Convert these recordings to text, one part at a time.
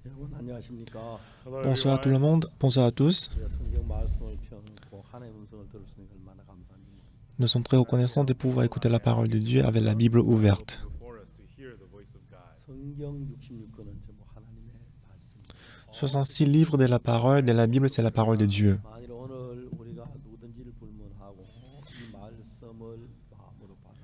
여러분 안녕하십니까? Hello, Bonsoir à tout le everyone. monde, bonsoir à tous. 우리가 성경 말씀을 펴고 하나님의 음성을 들을 수 있는 게 얼마나 감사한 일입니까? Nous sommes très reconnaissants de pouvoir écouter la parole de Dieu avec la Bible ouverte. Before us to hear the voice of God. 성경 66권은 전부 하나님의 말씀입니다. 66 livres de la parole de la Bible, c'est la parole de Dieu. 만일 오늘 우리가 누구든지를 불문하고 이 말씀을 마음으로 받아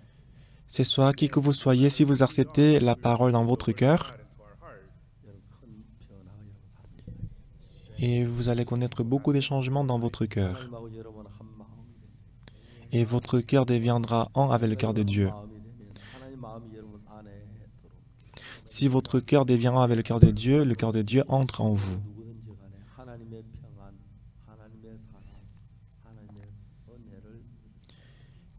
Ce soir, qui que vous soyez, si vous acceptez la parole dans votre cœur, God into our heart, 여러분 큰 변화가 여러분 삶입니다. et vous allez connaître beaucoup de changements dans votre cœur. 하나님하고 여러분 한 마음이 됩니다. Et votre cœur deviendra un avec le cœur de Dieu. 마음이 되면 하나님 마음이 여러분 안에 들어옵니다. Si votre cœur devient un avec le cœur de Dieu entre en vous. 누구든지 간에 하나님의 평안, 하나님의 사랑, 하나님의 은혜를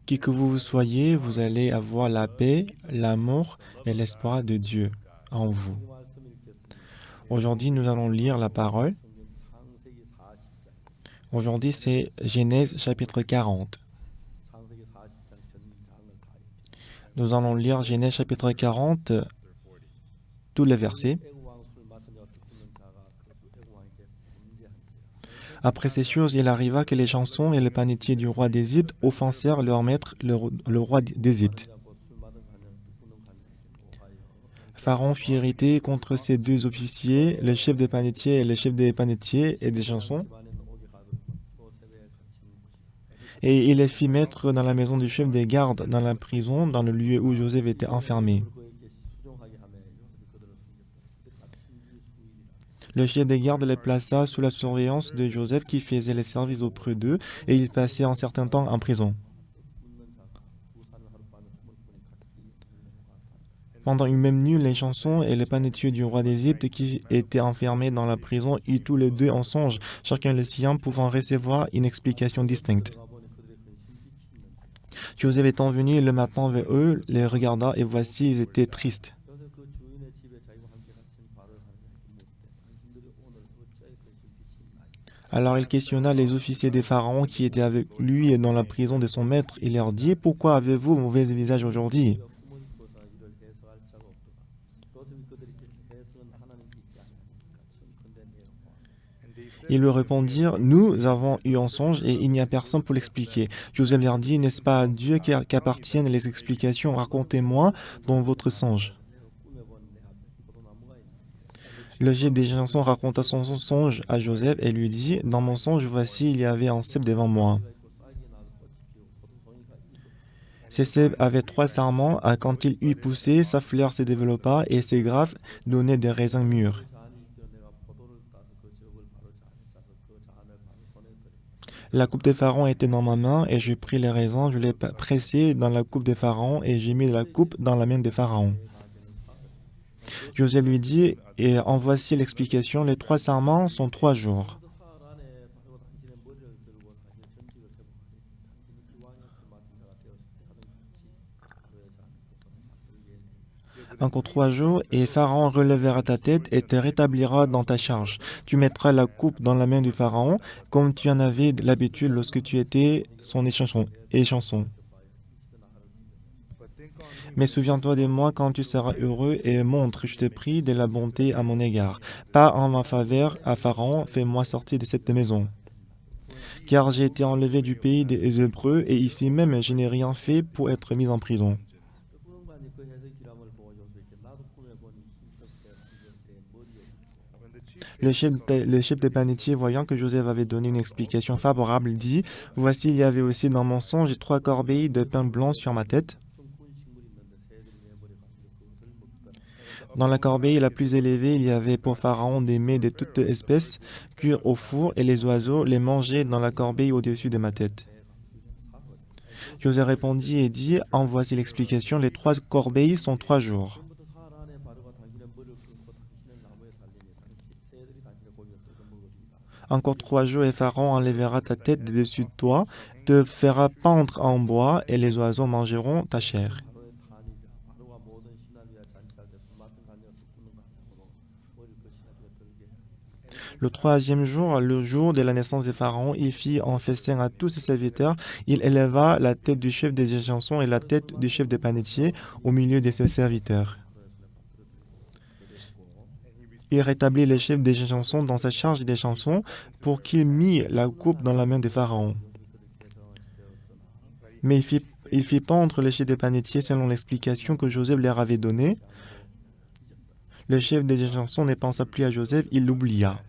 Qui que vous soyez, vous allez avoir la paix, l'amour et l'espoir de Dieu en vous. 이 말씀 읽겠습니다. Aujourd'hui, nous allons lire la parole. 성경 창세기 40장, Aujourd'hui, c'est Genèse chapitre 40. 창세기 40장 전장을 다 읽겠습니다. Nous allons lire Genèse chapitre 40, tous les versets. 애굽 왕술 맡은 여섯 굽는 자가 그 애굽 왕에게 범죄한지라. Après ces choses, il arriva que les chansons et le panetier du roi d'Égypte offensèrent leur maître, le roi d'Égypte. 자고 술 맡은 가년 굽는 가년에게 노하여 Pharaon fut irrité contre ces deux officiers, le chef des panetiers et le chef des panetiers et des chansons, 집안에는 옥이 가득 요셉에 갇힌 것이라. et il les fit mettre dans la maison du chef des gardes, dans la prison, dans le lieu où Joseph était enfermé. 그에게 수종하게 하며 요셉이 그들을 숨겼다. 그때가 신기 수일이라. Le chef des gardes les plaça sous la surveillance de Joseph qui faisait les services auprès d'eux, et ils passaient un certain temps en prison. 굽는 자가 두 산을 하룻밤에 꿈을 꾸니 각기 있는 Pendant une même nuit, les chansons et le panetier du roi d'Égypte qui étaient enfermés dans la prison eurent tous les deux en songe, chacun le sien pouvant recevoir une explication distincte. 들어가 보니 그들의 큰 신빛이 있는데 Joseph étant venu le matin vers eux, les regarda et voici, ils étaient tristes. 요셉 그 주인의 집에 자기와 함께 갇힌 바를 하느냐고 묻되 당신들이 오늘 어찌하여 그 신빛이 있나이까. Alors il questionna les officiers des pharaons qui étaient avec lui dans la prison de son maître. Il leur dit, pourquoi avez-vous mauvais visage aujourd'hui? 우리가 꿈을 꾸어서 이를 해석할 자가 없도다. 요셉이 그들에게 해석은 하나님께 있지 아니하니까 청컨대 내어 보아소서. Ils lui répondirent, nous avons eu un songe et il n'y a personne pour l'expliquer. Joseph leur dit, n'est-ce pas à Dieu qu'appartiennent les explications? Racontez-moi dans votre songe. 내가 꿈에 본 내 앞에 포도나무가 있는데 Le chef des chansons raconta son songe à Joseph et lui dit, dans mon songe, voici, il y avait un cep devant moi. 있고 싹이 나고 꽃이 피고 포도송이가 있고 Ces cèpes avaient 3 sarments, et quand il eut poussé, sa fleur se développa et ses grappes donnaient des raisins mûrs. 그 잔이 있어 내가 포도를 따서 그 즙을 바로 잔에 짜서 그 잔을 바로 손에 들이고 La coupe des pharaons était dans ma main, et je pris les raisins, je les pressai dans la coupe des pharaons, et j'ai mis la coupe dans la main des pharaons. Joseph lui dit, et en voici l'explication, les 3 sarments sont 3 jours. 사흘 안에 바로 당신의 머리를 들고 당신의 전직을 회복하니 당신이 이왕에서 맡은 자가 되었을 때 하던 같이 바로의 잔을 그 손에 만들게 Encore 3 jours, et Pharaon relèvera ta tête et te rétablira dans ta charge. Tu mettras la coupe dans la main du Pharaon, comme tu en avais l'habitude lorsque tu étais son échanson. but think on me Mais souviens-toi de moi quand tu seras heureux et montre, je te prie, de la bonté à mon égard. Pas en ma faveur à Pharaon, fais-moi sortir de cette maison. Car j'ai été enlevé du pays des Hébreux et ici même je n'ai rien fait pour être mis en prison. 꾸는관이 그 해석 기람을 보고 요셉에게 나도 꿈에 보니 흰떡대 만들 때 머리에 있고 when the chief Le chef des panetiers, voyant que Joseph avait donné une explication favorable, dit, voici, il y avait aussi dans mon songe 3 corbeilles de pain blanc sur ma tête. 춤꾼 식물이 있는데 새들이 내 머리에 가지고 그것을 먹더라. Dans la corbeille la plus élevée, il y avait pour Pharaon des mets de toutes espèces, cuits au four, et les oiseaux les mangeaient dans la corbeille au-dessus de ma tête. Joseph répondit et dit, en voici l'explication, les 3 corbeilles sont 3 jours. 지금부터 사흘 안에 바로가 당신의 머리를 끊고 당신을 나무에 달리니 새들이 당신의 고기를 뜯어 먹으리라. Encore 3 jours et Pharaon enlèvera ta tête de dessus de toi, te fera pendre en bois, et les oiseaux mangeront ta chair. 바로의 탄이라. 바로가 모든 신하 위에 잔치할 때 술 맡은 간녀서 꾸는 간장으로 머리를 그 신하 위에 들게 해. Le 3e jour, le jour de la naissance de Pharaon, il fit un festin à tous ses serviteurs. Il éleva la tête du chef des chansons et la tête du chef des panetiers au milieu de ses serviteurs. Il rétablit le chef des chansons dans sa charge des chansons pour qu'il mit la coupe dans la main des pharaons. Mais il fit pendre le chef des panetiers selon l'explication que Joseph leur avait donnée. Le chef des chansons ne pensa plus à Joseph, il l'oublia.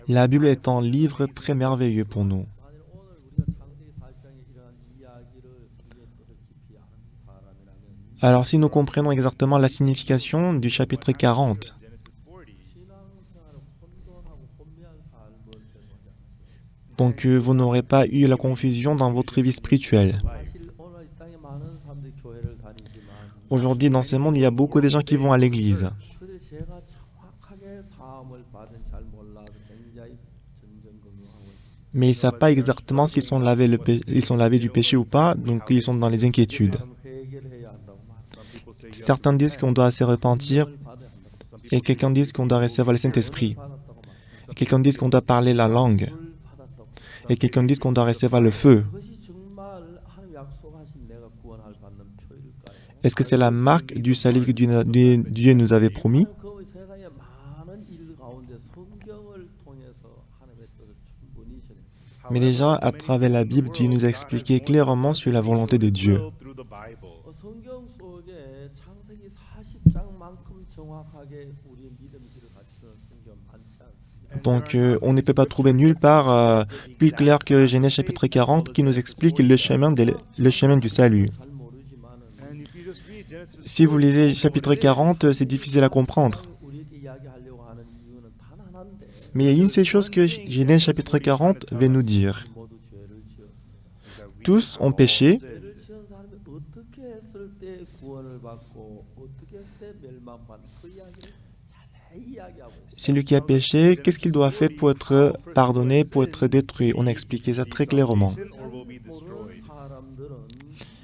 La Bible est un livre très merveilleux pour nous. 만일 오늘 우리가 창세기 40장에 일어난 이야기를 성경의 뜻을 깊이 아는 사람이라면 Alors si nous comprenons exactement la signification du chapitre 40, Genesis 40, 신앙생활을 혼돈하고 혼미한 삶을 계속하지 않으세요. donc vous n'aurez pas eu la confusion dans votre vie spirituelle. 사실 오늘 이 땅에 많은 사람들이 교회를 다니지만 Aujourd'hui, dans ce monde, il y a beaucoup de gens qui vont à l'église. 그래 제가 정확하게 사함을 받은 잘 몰라서 굉장히 전전긍긍하고 있어요. Mais ils ne savent pas exactement s'ils sont ils sont lavés du péché ou pas, donc ils sont dans les inquiétudes. 그럼 회개를 해야 한다고 말씀. some people say Certains disent qu'on doit se repentir 받아야 한다고. et quelqu'un dit qu'on doit recevoir le Saint-Esprit. 받았다고 말씀. Quelqu'un dit qu'on doit parler la langue 물 받았다고. et quelqu'un dit qu'on doit recevoir le feu. 그것이 정말 하나님 약속하신 내가 구원할 받는 표일까요? Est-ce que c'est la marque du salut que Dieu nous avait promis? 그 세상의 많은 일 가운데 성경을 통해서 하나님의 뜻을 충분히 전했습니다. Mais déjà, à travers la Bible, Dieu nous a expliqué clairement sur la volonté de Dieu. through the Bible. 성경 속에 창세기 40장만큼 정확하게 우리의 믿음의 길을 갖추는 성경 많지 않습니다. Donc, on ne peut pas trouver nulle part plus clair que Genèse chapitre 40 qui nous explique le chemin du salut. 잘 모르지만은 And if you just read Genesis Si vous lisez chapitre 40, c'est difficile à comprendre. 우리에게 이야기하려고 하는 이유는 단 하나인데 Mais il y a une seule chose que Genèse chapitre 40 veut nous dire. 모두 죄를 지었습니다. Tous ont péché. 죄를 지은 사람이 어떻게 했을 때 구원을 받고 어떻게 했을 때 멸망받는 그 이야기를 자세히 이야기하고 있습니다. Celui qui a péché, qu'est-ce qu'il doit faire pour être pardonné, pour être détruit? On a expliqué ça très clairement. or will be 모르는 destroyed. 사람들은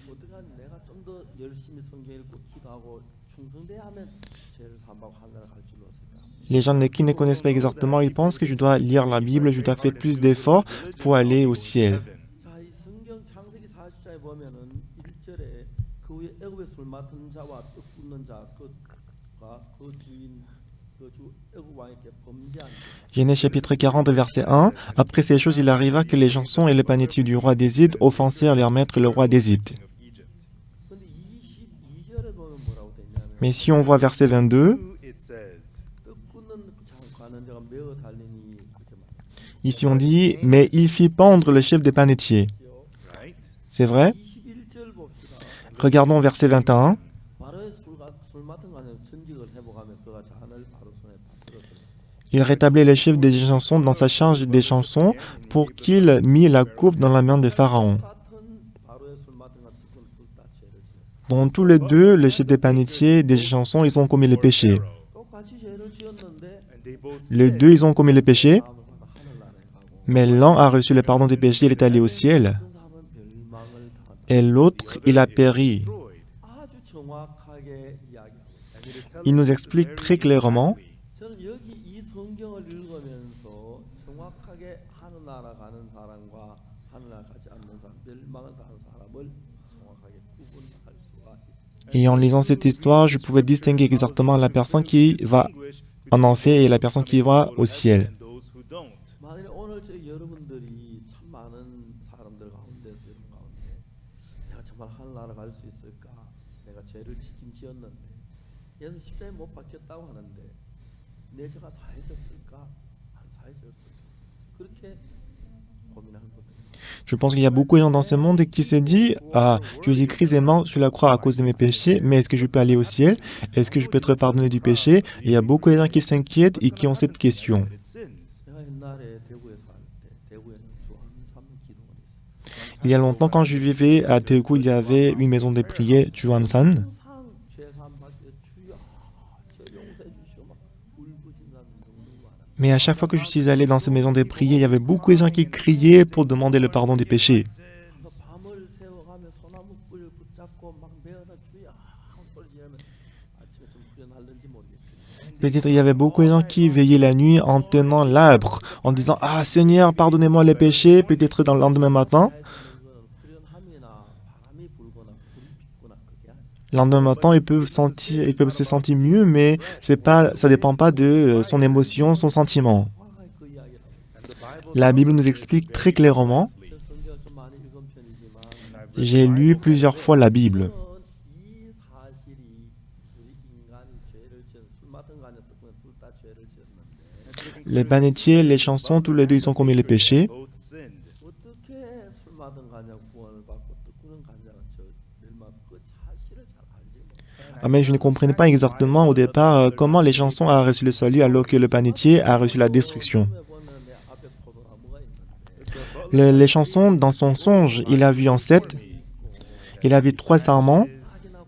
어떻게 하면 내가 좀 더 열심히 성경 읽고 기도하고 충성돼야 하면 죄를 사함받고 하늘에 갈 줄로 생각합니다. Les gens qui ne connaissent pas exactement, ils pensent que je dois lire la Bible, je dois faire plus d'efforts pour aller au ciel. 자, 이 성경 창세기 40장에 보면은 1절에 그 후에 애굽의 술 맡은 자와 떡 굽는 자 그가 그 주인 그 주 애굽 왕에게 범죄한 Genèse chapitre 40, verset 1. Après ces choses, il arriva que les chansons et les panetiers du roi d'Égypte offensèrent leur maître, le roi d'Égypte. Of Egypt. 근데 22절에 보면 뭐라고 돼 있냐면 Mais si on voit verset 22, It says, 떡 굽는 자 가는 자가 매어 달리니 그렇게 말해요. ici on dit, mais il fit pendre le chef des panetiers. right? C'est vrai? 21절 봅시다. Regardons verset 21. 바로의 술 맡은 자는 전직을 회복하며 그가 잔을 바로 손에 받들었더니 Il rétablit le chef des chansons dans sa charge des chansons pour qu'il mit la coupe dans la main de Pharaon. 같은 바로의 술 맡은 자 두 분 둘 다 죄를 지었어요. Dans tous les deux, le chef des panetiers, des chansons, ils ont commis le péché. 똑같이 죄를 지었는데 And they both Les deux, ils ont commis le péché, 마음을 받아 하늘나라에 가고 mais l'un a reçu le pardon des péchés, il est allé au ciel, 어떤 사람은 멸망을 당한다. et l'autre, il a péri. destroyed. 아주 정확하게 이야기하고 있어요. And it is telling Il nous us explique very très clairement. exactly. 저는 여기 이 성경을 읽으면서 정확하게 하늘나라 가는 사람과 하늘나라 가지 않는 사람, 멸망을 당하는 사람을 정확하게 구분할 수가 있어요. Et en lisant cette histoire, je pouvais distinguer exactement la personne qui va en enfer et la personne qui va au ciel. And those who don't. 만일 오늘 저 여러분들이 참 많은 사람들 가운데서 여러분 가운데 내가 정말 하늘나라 갈 수 있을까? 내가 죄를 지긴 지었는데 예수 십자가에 못 박혔다고 하는데 내 죄가 사해졌을까? 안 사해졌을까? 그렇게 고민하는 것들. Je pense qu'il y a beaucoup de gens dans ce monde qui se disent ah, Jésus-Christ est mort sur la croix à cause de mes péchés, mais est-ce que je peux aller au ciel? Est-ce que je peux être pardonné du péché? Et il y a beaucoup de gens qui s'inquiètent et qui ont cette question. Its sins. 내가 옛날에 대구에 살 때 대구에는 주한삼 기도원이 있어요. Il y a longtemps, quand je vivais à Daegu, il y avait une maison de prière, Juan-san. 항상 죄삼 받을 때 주여 죄 용서해 주시오 막 울부짖는 경우가 많아. Mais à chaque fois que je suis allé dans cette maison de prière, il y avait beaucoup de gens qui criaient pour demander le pardon des péchés. 그래서 밤을 새워가며 소나무 뿔을 붙잡고 막 메어다 주여 소리 지르면 아침에 좀 후련할는지 모르겠지만 Peut-être il y avait beaucoup de gens qui veillaient la nuit en tenant l'arbre, en disant ah Seigneur, pardonnez-moi les péchés. Peut-être dans le lendemain matin, 나의 되는 거는 후련함이나 바람이 불거나 불이 피거나 그게 아니야. Le lendemain matin, il peut se sentir mieux, mais ça dépend pas de son émotion, son sentiment. La Bible nous explique très clairement. J'ai lu plusieurs fois la Bible. Les panetiers, les chansons, tous les deux, ils ont commis les péchés. Both sinned. 어떻게 술 마든 간냐 구원을 받고 뜻꾸는 간냐는 저 멸망 그 사실을 잘 알지 못해. Ah, mais je ne comprenais pas exactement au départ comment les chansons ont reçu le salut alors que le panetier a reçu la destruction. 보면 내 앞에 포도나무가 있는데 Les chansons, dans son songe, il a vu en sept, il a vu 3 sarments, 자기나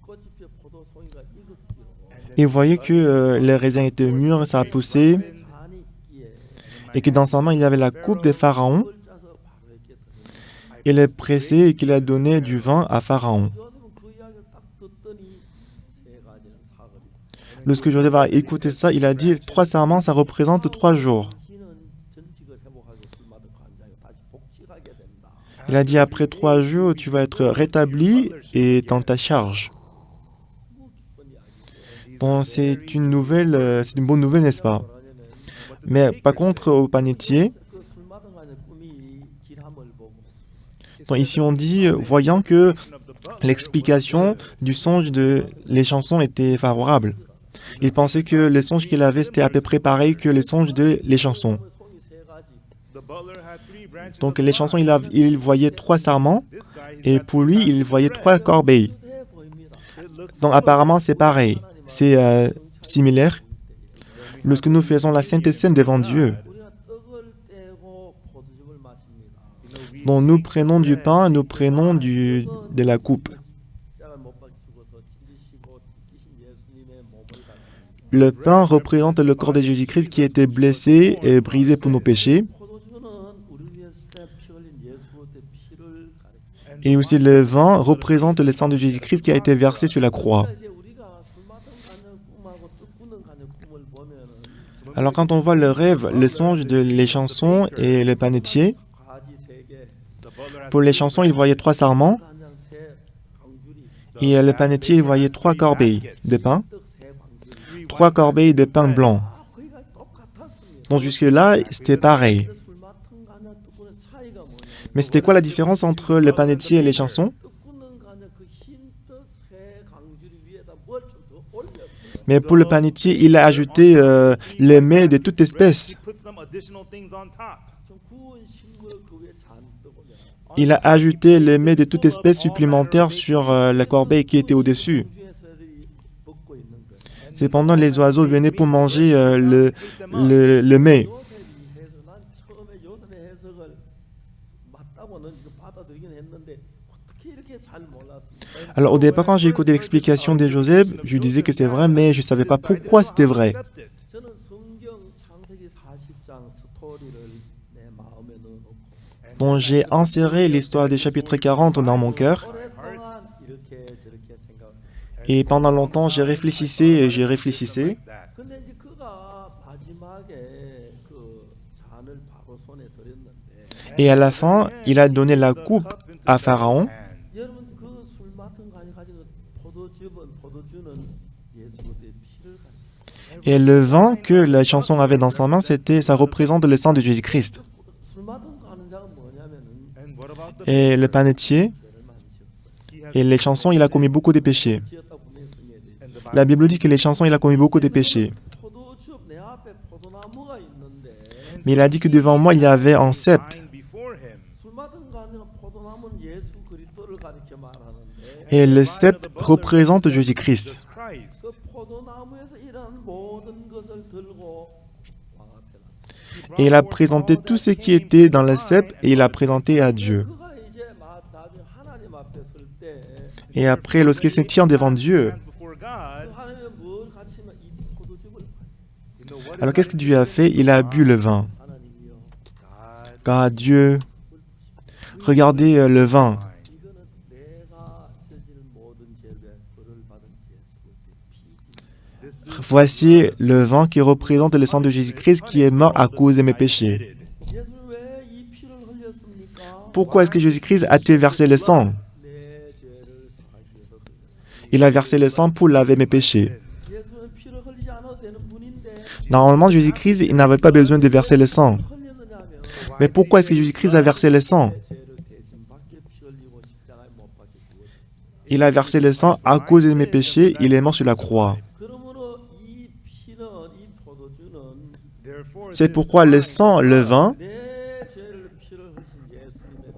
꽃잎에 포도송이가 익었기로 et il voyait que les raisins étaient mûrs, ça a poussé, 잔이 있기에 et que dans sa main, il y avait la coupe des pharaons. 을 짜서 바로 이렇게 드는 Il est pressé et qu'il a donné du vin à Pharaon. 요셉은 그 이야기를 딱 듣더니 세 가지는 사거리. Lorsque Joseph a écouté ça, il a dit 3 sarments, ça représente 3 jours. 당신은 전직을 회복하고 술 마든 간자요 다시 복직하게 된다. Il a dit après 3 jours, tu vas être rétabli et dans ta charge. 뭐 기쁜 이야기죠. Donc c'est une bonne nouvelle, n'est-ce pas? Mais par contre, au panetier, 그술 마든 간의 꿈이 길함을 보고 donc ici on dit, voyant que l'explication du songe les chansons était favorable. Il pensait que le songe qu'il avait, c'était à peu près pareil que le songe les chansons. 송이 세 가지. The butler had 3 branches. Donc les chansons, il voyait 3 sarments, This guy, et pour lui, il voyait 3 corbeilles. 돼 보입니다. it looks Donc apparemment, c'est pareil, c'est similaire. Lorsque nous faisons la Sainte Seine devant Dieu, 우리가 떡을 떼고 포도즙을 마십니다. donc nous prenons du pain, nous prenons de la coupe. 십자가 못 박혀 죽어서 찔리시고 찢기신 예수님의 몸을 가지고 Le pain représente le corps de Jésus-Christ qui a été blessé et brisé pour nos péchés. 포도주는 우리를 위해서 피 흘린 예수의 피를 가리킵니다. Et aussi le vin représente le sang de Jésus-Christ qui a été versé sur la croix. 이제 우리가 술 마든 간의 꿈하고 뜻꾸는 간의 꿈을 보면은 Alors quand on voit le rêve, le songe les chansons et le panetier, 가지 세 개, the butler has pour les chansons, il voyait 3 sarments 한장 세 광주리, et le panetier, il voyait 3 corbeilles de pain, 떡세 광주리. 3 corbeilles de pain blanc. 거기가 똑같았습니다. Donc jusque-là, c'était pareil. 술 마든 간의 뜻꾸는 차이가 뭐냐? Mais c'était quoi la différence entre le panetier et les chansons? 뜻꾸는 간의 그 흰떡세 광주리 위에다 뭘 좀 더 올렸어요. Mais pour le panetier, il a ajouté les mets de toute espèce. He put some additional things on top. 좀 구운 식물을 그 위에 잔뜩 올려. Il a ajouté les mets de toute espèce supplémentaires sur la corbeille qui était au-dessus. 광주에서들이 먹고 있는 거예요. Cependant, les oiseaux venaient pour manger le mets. 요셉이 해서 난 처음에 요셉의 해석을 맞다고는 이거 받아들이긴 했는데 어떻게 이렇게 잘 몰랐습니까? Alors au départ, quand j'ai écouté l'explication de Joseph, je disais que c'est vrai, mais je ne savais pas pourquoi c'était vrai. 저는 성경 창세기 40장 스토리를 내 마음에 넣어놓고 Donc j'ai inséré l'histoire du chapitre 40 dans mon cœur. 오랫동안 이렇게 저렇게 생각. Et pendant longtemps, j'ai réfléchissé et j'ai réfléchissé. 근데 이제 그가 마지막에 그 잔을 바로 손에 들였는데 Et à la fin, il a donné la coupe à Pharaon. 여러분 그 술 맡은 간이 가진 포도주는 예수의 피를 가리킵니다. Et le vin que la chanson avait dans sa main, ça représente le sang de Jésus-Christ. 술 맡은 가는 자가 뭐냐면은 And what about the Et le panetier 죄를 많이 지었어요. he has et les chansons, il a commis beaucoup de péchés. 지었다 분명히 성경에 돼 있어요. and the La Bible Bible dit que les chansons, il a commis beaucoup de péchés. 포도주 내 앞에 포도나무가 있는데 Mais il a dit que devant moi, il y avait un sceptre. lying before him. 술 맡은 가는 포도나무는 예수 그리스도를 가리켜 말하는데 Et le sceptre représente Jésus-Christ. Jesus Christ. 그 포도나무에서 일어난 모든 것을 들고 왕 앞에 놨어요. Et il a présenté tout ce qui était dans le sceptre et il a présenté à Dieu. 그가 이제 나중에 하나님 앞에 설때 Et après, lorsqu'il se tient devant Dieu, Stands before God. 하나님은 뭘 가르치면 이 포도즙을 You know what alors qu'est-ce que Dieu a fait? Il a bu le vin. 하나님이요 God Car Dieu, regardez le vin. 이거는 내가 저지른 모든 죄를 받은 예수의 피. this is Voici le vin qui représente le sang de Jésus-Christ qui est mort à cause de mes péchés. 예수는 왜 이 피를 흘렸습니까? Pourquoi est-ce que Jésus-Christ a-t-il versé le sang? 내 죄를 사하기 위해서 흘렸어요. Il a versé le sang pour laver mes péchés. 예수는 피를 흘리지 않아도 되는 분인데 Normalement, Jésus-Christ, il n'avait pas besoin de verser le sang. 흘렸느냐면 Mais pourquoi est-ce que Jésus-Christ a versé le sang? 죄를 대신 받게 피 흘리고 십자가에 못 박혀 죽었어요. Il a versé le sang à cause de mes péchés. Il est mort sur la croix. 그러므로 이 피는 이 포도주는 Therefore, C'est pourquoi le sang, le vin, 내 죄를 피를 흘리신 예수님의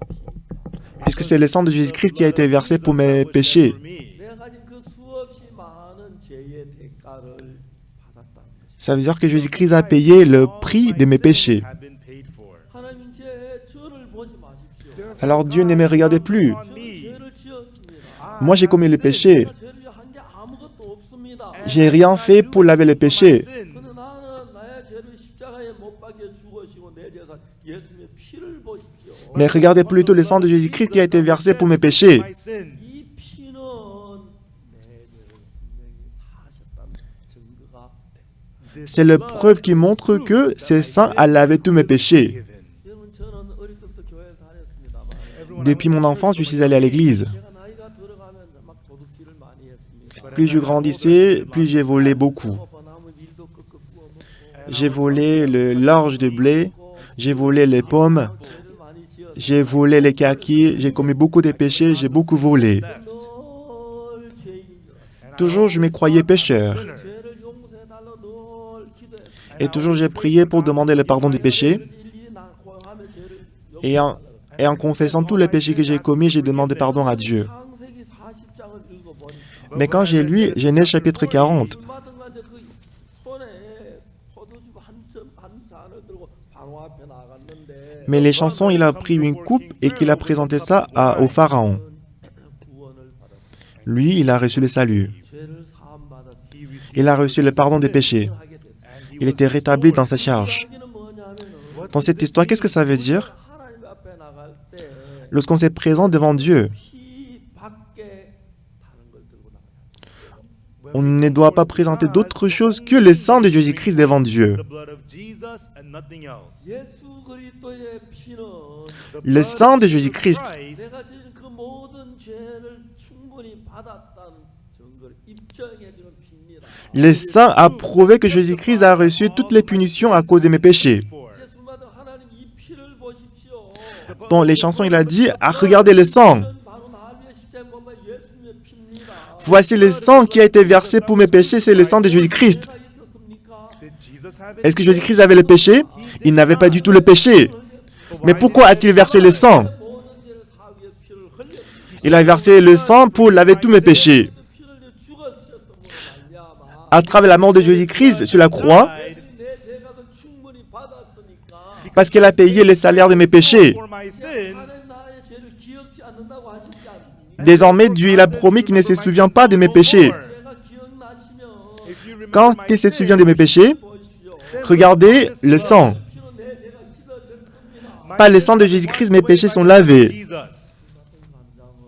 피니까 puisque c'est le sang de Jésus-Christ qui a été versé pour mes péchés. 내가 가진 그 수없이 많은 죄의 대가를 받았다는 것이죠. Ça veut dire que Jésus-Christ a payé le prix de mes péchés. have been paid for. 하나님 이제 저를 보지 마십시오. Alors Dieu ne me regardait plus. 저는 죄를 지었습니다. Moi, j'ai commis le péché. 제가 죄를 한 게 아무것도 없습니다. J'ai rien fait pour laver le péché. 근데 나는 나의 죄를 십자가에 못 박혀 죽으시고 내 재산 예수님의 피를 보십시오. Mais regardez plutôt le sang de Jésus-Christ qui a été versé pour mes péchés. My sins. 이 피는 내 죄를 분명히 사하셨다는 증거가 됩니다. C'est la preuve qui montre que ce sang a lavé tous mes péchés. 여러분 저는 어릴 때부터 교회에 다녔습니다만 Depuis mon enfance, je suis allé à l'église. 제가 나이가 들어가면 막 도둑질을 많이 했습니다. Plus je grandissais, plus j'ai volé beaucoup. 나무 밀도 끄끄 구워 먹고 J'ai volé le large de blé, j'ai volé les pommes, 죄를 많이 지었 j'ai volé les kakis, j'ai commis beaucoup de péchés, j'ai beaucoup volé. 늘 죄인인 줄 알았어요. Toujours, je me croyais pécheur. 죄를 용서해달라 늘 기도했어요. Et toujours, j'ai prié pour demander le pardon des péchés. 일일이 나 고용하며 죄를 Et en confessant tous les péchés que j'ai commis, j'ai demandé pardon à Dieu. 창세기 40장을 읽어보니까 Mais quand j'ai lu Genèse chapitre 40, 얼마든가 이제 그 손에 포도주 한 잔을 들고 방어 앞에 나갔는데 mais les chansons, il a pris une coupe et qu'il a présenté ça au pharaon. 구원을 받았어요. Lui, il a reçu le salut. 죄를 사함 받았어요. Il a reçu le pardon des péchés. 하게 됐어요. Il était rétabli dans sa charge. 여기는 뭐냐면은 Dans cette histoire, qu'est-ce que ça veut dire? 하나님 앞에 나갈 때 Lorsqu'on s'est présent devant Dieu, 피 밖에 다른 걸 들고 나가요. on ne doit pas présenter d'autre chose que le sang de Jésus-Christ devant Dieu. The blood of Jesus and nothing else. 예수 그리스도의 피는 Le sang de Jésus-Christ, 내가 지은 그 모든 죄를 충분히 받았다는 증거를 입증해 주는 피입니다. le sang a prouvé que Jésus-Christ a reçu toutes les punitions à cause de mes péchés. 예수 받은 하나님 이 피를 보십시오. Dans les chansons, il a dit, ah, regardez le sang. 바로 나를 위해 십자가에 못 박힌 예수님의 피입니다. Voici le sang qui a été versé pour mes péchés, c'est le sang de Jésus-Christ. 죄가 있었습니까? Did Jesus have it? Est-ce que Jésus-Christ avait le péché? Il n'avait pas du tout le péché. Mais pourquoi a-t-il versé le sang? 모든 죄를 사하기 위해 피를 흘렸습니다. Il a versé le sang pour laver tous mes péchés. 피를 흘려 죽었었던 말미암아 À travers la mort de Jésus-Christ sur la croix, 내 죄값은 충분히 받았으니까 parce qu'il a payé le salaire de mes péchés. For my sins. 하나님 나의 죄를 기억지 않는다고 하시지 않습니까? Désormais, Dieu il a promis qu'il ne se souvient pas de mes péchés. 죄가 기억나시면 If you remember Quand my il se sins, souvient de mes péchés, 보십시오. regardez le sang. 피로 내 죄가 씻어졌습니다. Par le sang de Jésus-Christ, mes péchés sont lavés. Jesus. 감장은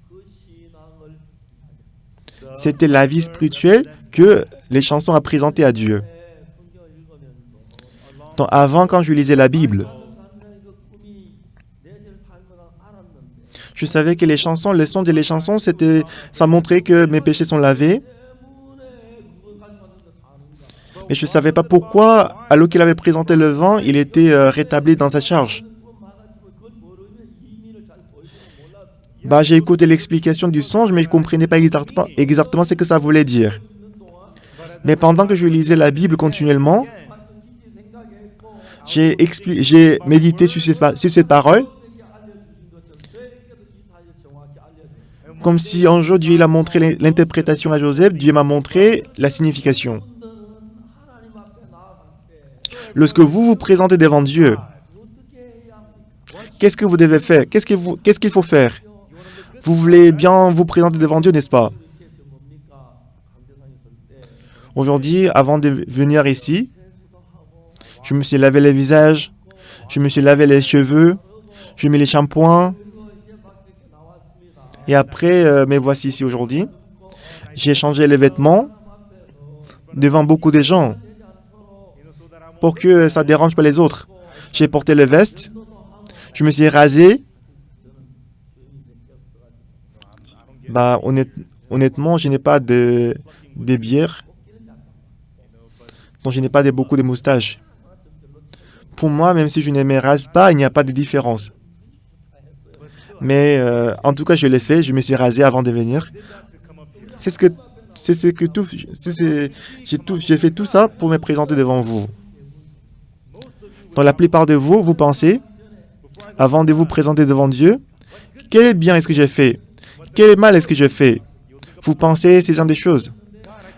그 신앙을 C'était la vie spirituelle que les chansons ont présentée à Dieu. 성경 읽으면서 Donc, avant, quand je lisais la Bible, 감장의 그 꿈이 내 죄를 살거나 알았는데 je savais que les chansons, le son des chansons, ça montrait que mes péchés sont lavés. 때문에 그걸 가지고 왔는데 사는가? Mais je ne savais pas pourquoi, alors qu'il avait présenté le vent, il était rétabli dans sa charge. 그건 막았지만 그걸 모르면 이민을 잘 보이지는 몰랐어요. Bah, j'ai écouté l'explication du songe, mais je ne comprenais pas exactement ce que ça voulait dire. Mais pendant que je lisais la Bible continuellement, j'ai médité sur cette parole, comme si un jour Dieu il a montré l'interprétation à Joseph, Dieu m'a montré la signification. Lorsque vous vous présentez devant Dieu, qu'est-ce que vous devez faire? Qu'est-ce qu'il faut faire? Vous voulez bien vous présenter devant Dieu, n'est-ce pas? Aujourd'hui, avant de venir ici, je me suis lavé le visage, je me suis lavé les cheveux, je mis les shampoings. Et après, me voici ici aujourd'hui. J'ai changé les vêtements devant beaucoup de gens pour que ça ne dérange pas les autres. J'ai porté le veste, je me suis rasé. Bah, honnêtement, je n'ai pas de bières, donc je n'ai pas beaucoup de moustaches. Pour moi, même si je ne me rase pas, il n'y a pas de différence. Mais en tout cas, je l'ai fait, je me suis rasé avant de venir. J'ai fait tout ça pour me présenter devant vous. Donc la plupart de vous, vous pensez, avant de vous présenter devant Dieu, quel bien est-ce que j'ai fait? Quel mal est-ce que j'ai fait? Vous pensez ces genre de choses.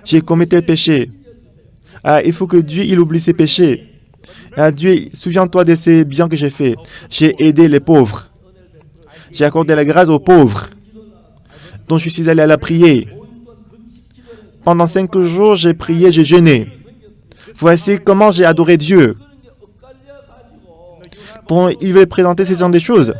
J'ai commis tel péché. Ah, il faut que Dieu il oublie ses péchés. Ah, Dieu, souviens-toi de ces biens que j'ai fait. J'ai aidé les pauvres. J'ai accordé la grâce aux pauvres. Donc je suis allé à la prière. Pendant 5 jours, j'ai prié, j'ai jeûné. Voici comment j'ai adoré Dieu. Donc il veut présenter ces genre de choses.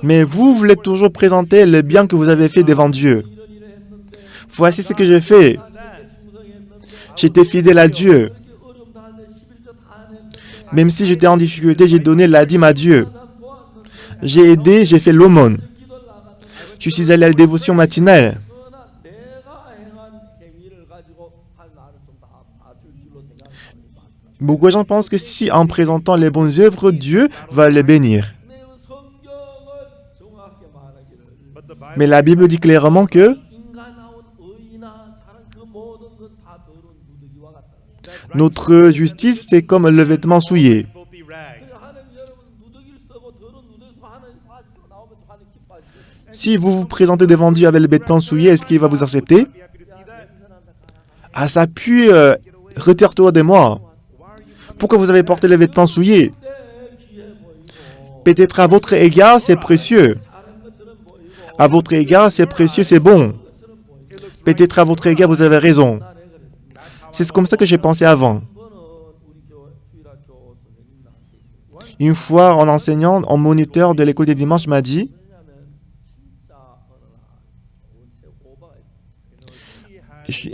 Mais vous voulez toujours présenter le bien que vous avez fait devant Dieu. Voici ce que j'ai fait. J'étais fidèle à Dieu. Même si j'étais en difficulté, j'ai donné la dîme à Dieu. J'ai aidé, j'ai fait l'aumône. Je suis allé à la dévotion matinale. Beaucoup de gens pensent que si en présentant les bonnes œuvres, Dieu va les bénir. Mais la Bible dit clairement que notre justice, c'est comme le vêtement souillé. Si vous vous présentez devant Dieu avec le vêtement souillé, est-ce qu'il va vous accepter? Ah, ça pue, retire-toi de moi. Pourquoi vous avez porté les vêtements souillés? Peut-être à votre égard, c'est précieux. À votre égard, c'est précieux, c'est bon. Peut-être à votre égard, vous avez raison. C'est comme ça que j'ai pensé avant. Une fois, en enseignant, un moniteur de l'école des dimanches m'a dit,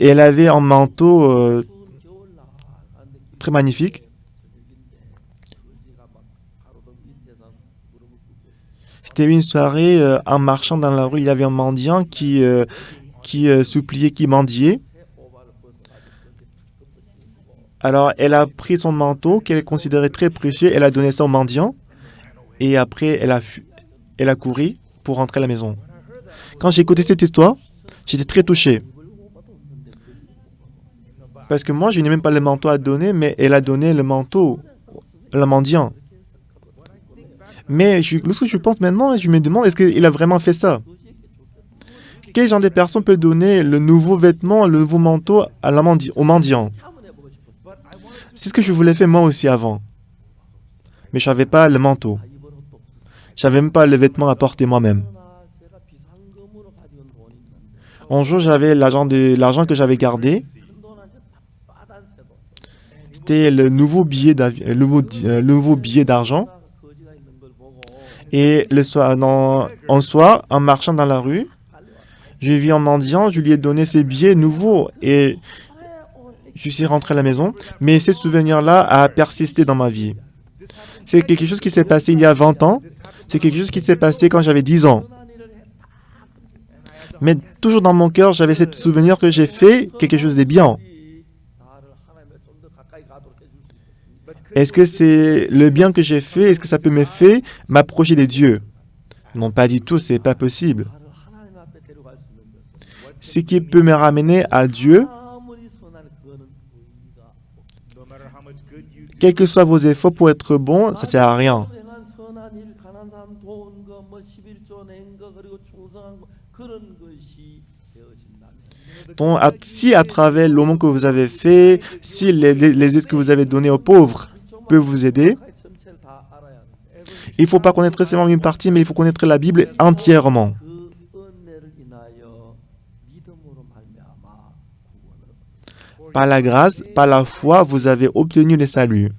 elle avait un manteau très magnifique. C'était une soirée, en marchant dans la rue, il y avait un mendiant qui suppliait, qui mendiait. Alors, elle a pris son manteau, qu'elle considérait très précieux, elle a donné ça au mendiant, et après, elle a couru pour rentrer à la maison. Quand j'ai écouté cette histoire, j'étais très touché. Parce que moi, je n'ai même pas le manteau à donner, mais elle a donné le manteau à la mendiant. Mais lorsque je pense maintenant, je me demande, est-ce qu'il a vraiment fait ça? Quel genre de personne peut donner le nouveau vêtement, le nouveau manteau au mendiant? C'est ce que je voulais faire moi aussi avant. Mais je n'avais pas le manteau. Je n'avais même pas le vêtement à porter moi-même. Un jour, j'avais l'argent que j'avais gardé. C'était le nouveau billet d'argent. Et un soir, en marchant dans la rue, j'ai vu un mendiant, je lui ai donné ses billets nouveaux et je suis rentré à la maison. Mais ce souvenir-là a persisté dans ma vie. C'est quelque chose qui s'est passé il y a 20 ans. C'est quelque chose qui s'est passé quand j'avais 10 ans. Mais toujours dans mon cœur, j'avais ce souvenir que j'ai fait quelque chose de bien. Est-ce que c'est le bien que j'ai fait? Est-ce que ça peut me faire m'approcher de Dieu? Non, pas du tout, c'est pas possible. Ce qui peut me ramener à Dieu, quels que soient vos efforts pour être bon, ça ne sert à rien. Donc, si à travers l'aumône que vous avez fait, si les aides que vous avez données aux pauvres peuvent vous aider, il ne faut pas connaître seulement une partie, mais il faut connaître la Bible entièrement. Par la grâce, par la foi, vous avez obtenu le salut.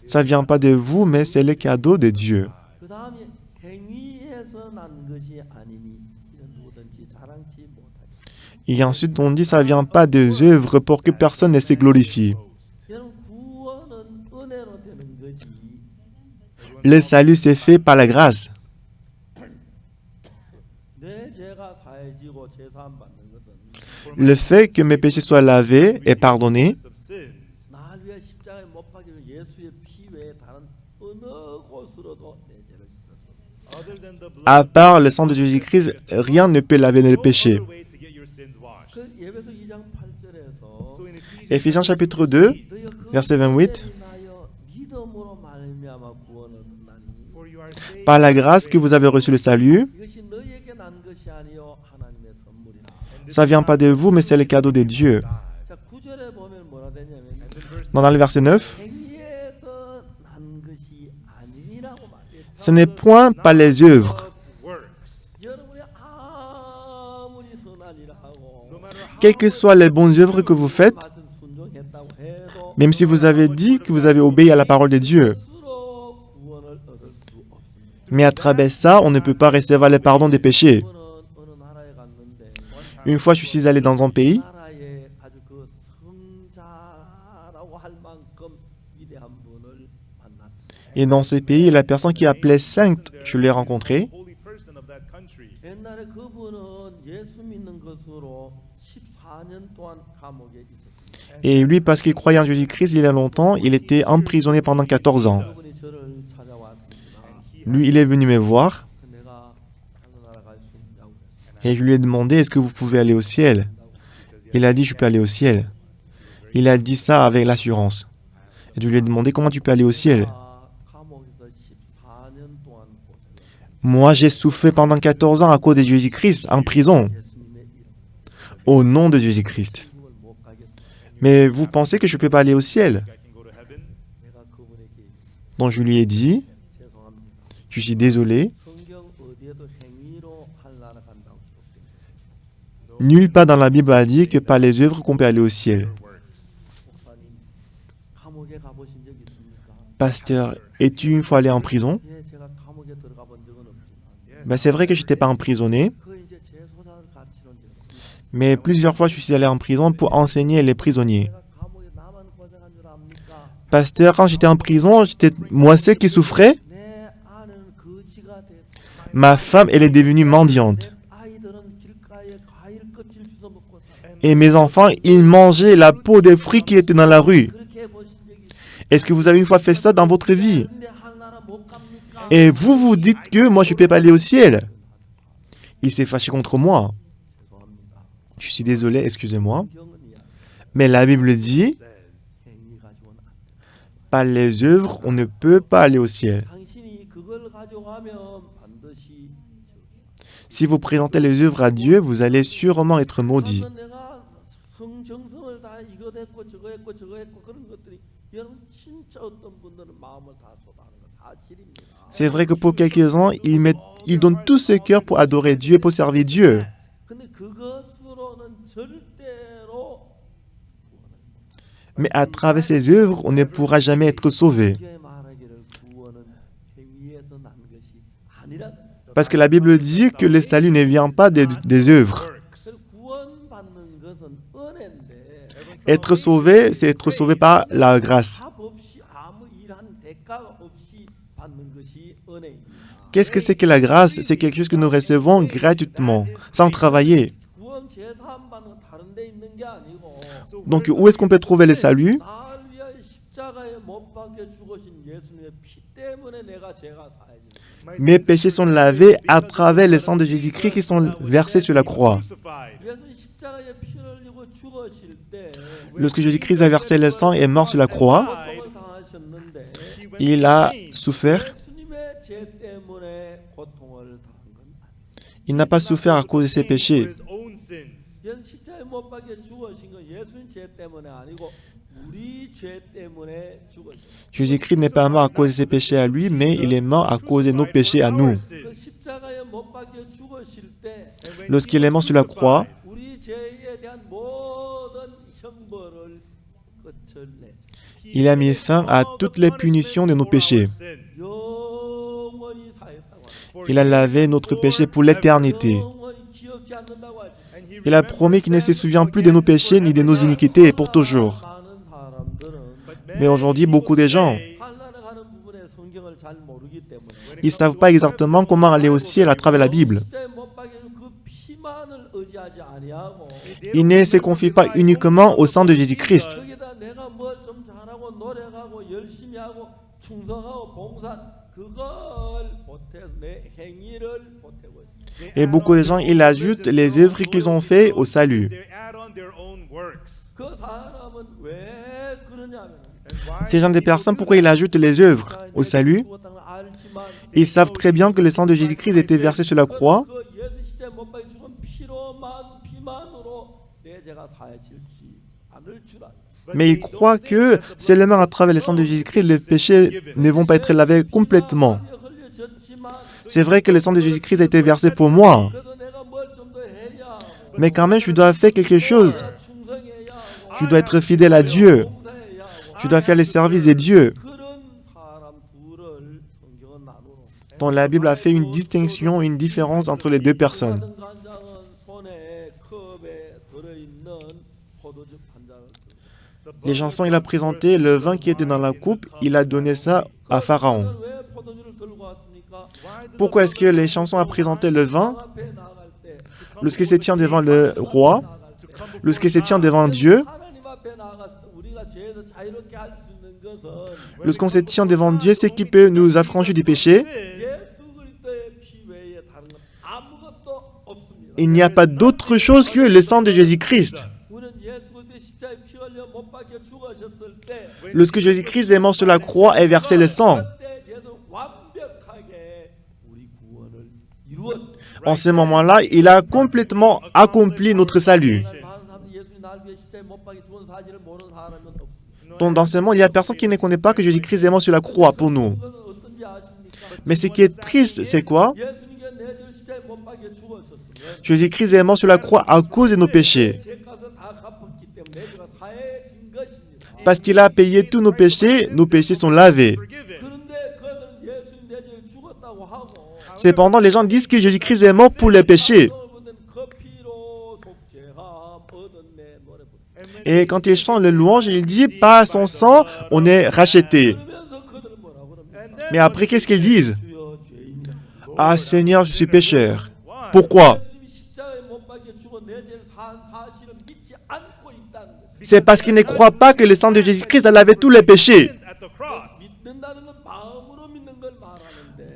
Ça ne vient pas de vous, mais c'est le cadeau de Dieu. Et ensuite, on dit que ça ne vient pas des œuvres pour que personne ne se glorifie. le salut s'est fait par la grâce. 내 죄가 사해지고 제사함 받는 것은 Le fait que mes péchés soient lavés et pardonnés, of sins. 나를 위해 십자가에 못 박힌 예수의 피 외에 다른 어느 곳으로도 내 죄를 씻었어. Other than the blood, à part le sang de Jésus-Christ, rien ne peut laver les no péchés. other way to get your sins washed. 그 예배서 2장 8절에서 So in Ephesians Éphésiens chapitre 2, verset 28. 믿음으로 말미암아 구원을 얻나니 for you are saved par la grâce que vous avez reçu le salut, 이것이 너희에게 난 것이 아니요 하나님의 선물이라. ça vient pas de vous, mais c'est le cadeau de Dieu. 자, 9절에 보면 뭐라 되냐면 Dans le verset 9, 행위에서 난 것이 아니라고 말해요. ce n'est point par les œuvres. works. 여러분이 아무리 선한 일을 하고 No matter how Quelles que soient les bonnes œuvres que vous faites, 말씀 순종했다고 해도 même si vous avez dit que vous avez obéi à la parole de Dieu, 스스로 구원을 얻을 수 없습니다. mais à travers ça, on ne peut pas recevoir le pardon des péchés. 저는 어느 나라에 갔는데 Une fois, je suis allé dans un pays, 나라에 아주 그 성자라고 할 만큼 위대한 분을 만났어요. et dans ce pays, la personne qui appelait sainte, je l'ai rencontrée. holy person of that country. 옛날에 그분은 예수 믿는 것으로 14년 동안 감옥에 있었습니다. Et lui, parce qu'il croyait en Jésus-Christ il y a longtemps, il était emprisonné pendant 14 ans. 그분이 저를 찾아왔습니다. Lui, il est venu me voir 내가 하늘나라 갈 수 있냐고 그랬어요. et je lui ai demandé, est-ce que vous pouvez aller au ciel? Il a dit, je peux aller au ciel. Il a dit ça avec l'assurance. Et je lui ai demandé, comment tu peux aller au ciel? 감옥에서 14년 동안 고생을 Moi, j'ai souffert pendant 14 ans à cause de Jésus-Christ, en prison, 예수님의 이름 au nom de Jésus-Christ. 천국을 못 가겠어요. Mais vous pensez que je ne peux pas aller au ciel? I can go to heaven. 내가 그분에게 Donc je lui ai dit, 죄송합니다. je suis désolé, 성경 어디에도 행위로 하늘나라 간다고 기록되어 있어요. nulle part dans la Bible a dit que par les œuvres qu'on peut aller au ciel. 목사님, 감옥에 가보신 적 있습니까? Pasteur, es-tu une fois allé en prison? 예, 제가 감옥에 들어가 본 적은 없지만 Ben, c'est vrai que je n'étais pas emprisonné, 그 이제 재소자를 가르치는 적 있습니다. mais plusieurs fois je suis allé en prison pour enseigner les prisonniers. 내가 감옥에 나만 고생한 줄 압니까? Pasteur, quand j'étais en prison, j'étais moi seul qui souffrais. 내 아내는 거지가 됐고 Ma femme, elle est devenue mendiante. 내 아이들은 길가에 과일 껍질 주워 먹고 살아요. Et mes enfants, ils mangeaient la peau des fruits qui étaient dans la rue. 그렇게 해보신 적이 있어요. Est-ce que vous avez une fois fait ça dans votre vie? 근데 하늘나라 못 갑니까? Et vous vous dites que moi, je ne peux pas aller au ciel. Il s'est fâché contre moi. 죄송합니다. Je suis désolé, excusez-moi. 성경은 이야 Mais la Bible dit, 행위 가지고는 안 돼. par les œuvres, on ne peut pas aller au ciel. 당신이 그걸 가져가면 반드시 Si vous présentez les œuvres à Dieu, vous allez sûrement être maudit. 하여튼 내가 성정성을 다 이거 했고 저거 했고 저거 했고 그런 것들이 여러분 진짜 어떤 분들은 마음을 다 쏟아하는 거 사실입니다. C'est vrai que pour quelques-uns, ils donnent tout ce cœur pour adorer Dieu, pour servir Dieu. 근데 그것으로는 절대로 Mais à travers ces œuvres, on ne pourra jamais être sauvé. 성경에 말하기를 구원은 행위에서 난 것이 아니라 Parce que la Bible dit que le salut ne vient pas des œuvres. 그래서 구원받는 것은 은혜인데 Être sauvé, c'est être sauvé par la grâce. 답 없이 아무 일한 대가 없이 받는 것이 은혜입니다. Qu'est-ce que c'est que la grâce? C'est quelque chose que nous recevons gratuitement, sans travailler. 구원 제사함 받는 건 다른 데 있는 게 아니고 Donc où est-ce qu'on peut trouver le salut? 나를 위하여 십자가에 못 박혀 죽으신 예수님의 피 때문에 내가 죄가 사해지는 Mes péchés sont lavés à travers le sang de Jésus-Christ qui sont versés sur la croix. 예수님 십자가에 피를 흘리고 죽으실 때 Lorsque Jésus-Christ a versé le sang et est mort sur la croix, 고통을 당하셨는데 il a souffert. 예수님의 죄 때문에 고통을 당한 건 아니에요. Il n'a pas souffert à cause de ses péchés. 예수 십자가에 못 박혀 죽으신 건 예수님 죄 때문에 아니고 우리 죄 때문에 죽으셨어요. Jésus-Christ n'est pas mort à cause de ses péchés à lui, mais il est mort à cause de nos péchés à nous. 그 십자가에 못 박혀 죽으실 때 Lorsqu'il est mort sur la croix, 우리 죄에 대한 모든 형벌을 끝을내 il a mis fin à toutes les punitions de nos péchés. 영원히 사했다고 하죠. Il a lavé notre péché pour l'éternité. 영원히 기억지 않는다고 하죠. Il a promis qu'il ne se souvient plus de nos péchés ni de nos iniquités pour toujours. 많은 사람들은 Mais aujourd'hui, beaucoup de gens, 환난에 가는 부분에 성경을 잘 모르기 Ils ne savent pas exactement comment aller au ciel à travers la Bible. Ils ne se confient pas uniquement au sang de Jésus-Christ. Et beaucoup de gens, ils ajoutent les œuvres qu'ils ont faites au salut. They add on their own works. Ces gens des personnes, pourquoi ils ajoutent les œuvres au salut? Ils savent très bien que le sang de Jésus-Christ était versé sur la croix. Mais ils croient que seulement à travers le sang de Jésus-Christ, les péchés ne vont pas être lavés complètement. C'est vrai que le sang de Jésus-Christ a été versé pour moi. Mais quand même, je dois faire quelque chose. Je dois être fidèle à Dieu. Je dois faire les services de Dieu. Dans la Bible a fait une distinction, une différence entre les deux personnes. Les chansons, il a présenté le vin qui était dans la coupe, il a donné ça à Pharaon. Pourquoi est-ce que les chansons ont présenté le vin lorsqu'il se tient devant le roi, lorsqu'il se tient devant Dieu? Lorsqu'on se tient devant Dieu, c'est qui peut nous affranchir du péché. Il n'y a pas d'autre chose que le sang de Jésus-Christ. Lorsque Jésus-Christ est mort sur la croix et versé le sang, en ce moment-là, il a complètement accompli notre salut. Donc, dans ce monde, il n'y a personne qui ne connaît pas que Jésus-Christ est mort sur la croix pour nous. Mais ce qui est triste, c'est quoi? Jésus-Christ est mort sur la croix à cause de nos péchés. Parce qu'il a payé tous nos péchés sont lavés. Cependant, les gens disent que Jésus-Christ est mort pour les péchés. Et quand ils chantent le louange, il dit, par son sang, on est racheté. Mais après, qu'est-ce qu'ils disent? Ah Seigneur, je suis pécheur. Pourquoi? C'est parce qu'ils ne croient pas que le sang de Jésus-Christ a lavé tous les péchés.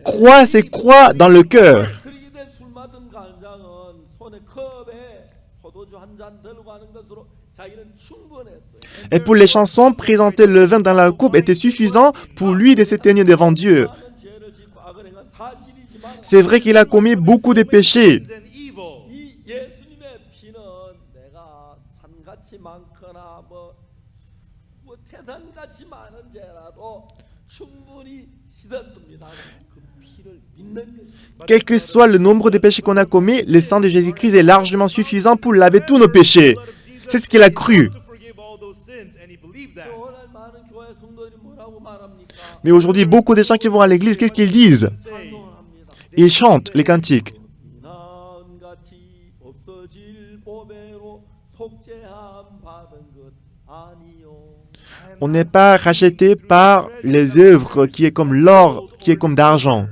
Croire, c'est croire dans le cœur. Et pour les chansons, présenter le vin dans la coupe était suffisant pour lui de se tenir devant Dieu. C'est vrai qu'il a commis beaucoup de péchés. Quel que soit le nombre de péchés qu'on a commis, le sang de Jésus-Christ est largement suffisant pour laver tous nos péchés. C'est ce qu'il a cru. Mais aujourd'hui, beaucoup de gens qui vont à l'église, qu'est-ce qu'ils disent? Ils chantent les cantiques. On n'est pas racheté par les œuvres qui est comme l'or, qui est comme d'argent.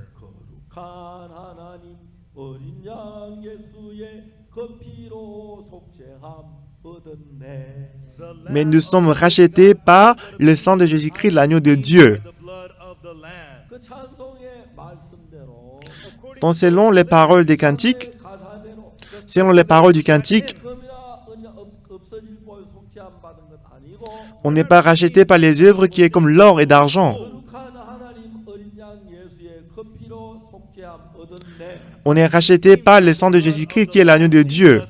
Mais nous sommes rachetés par le sang de Jésus-Christ, l'agneau de Dieu. Donc, selon les paroles des cantiques, on n'est pas racheté par les œuvres qui est comme l'or et d'argent. On est racheté par le sang de Jésus-Christ qui est l'agneau de Dieu.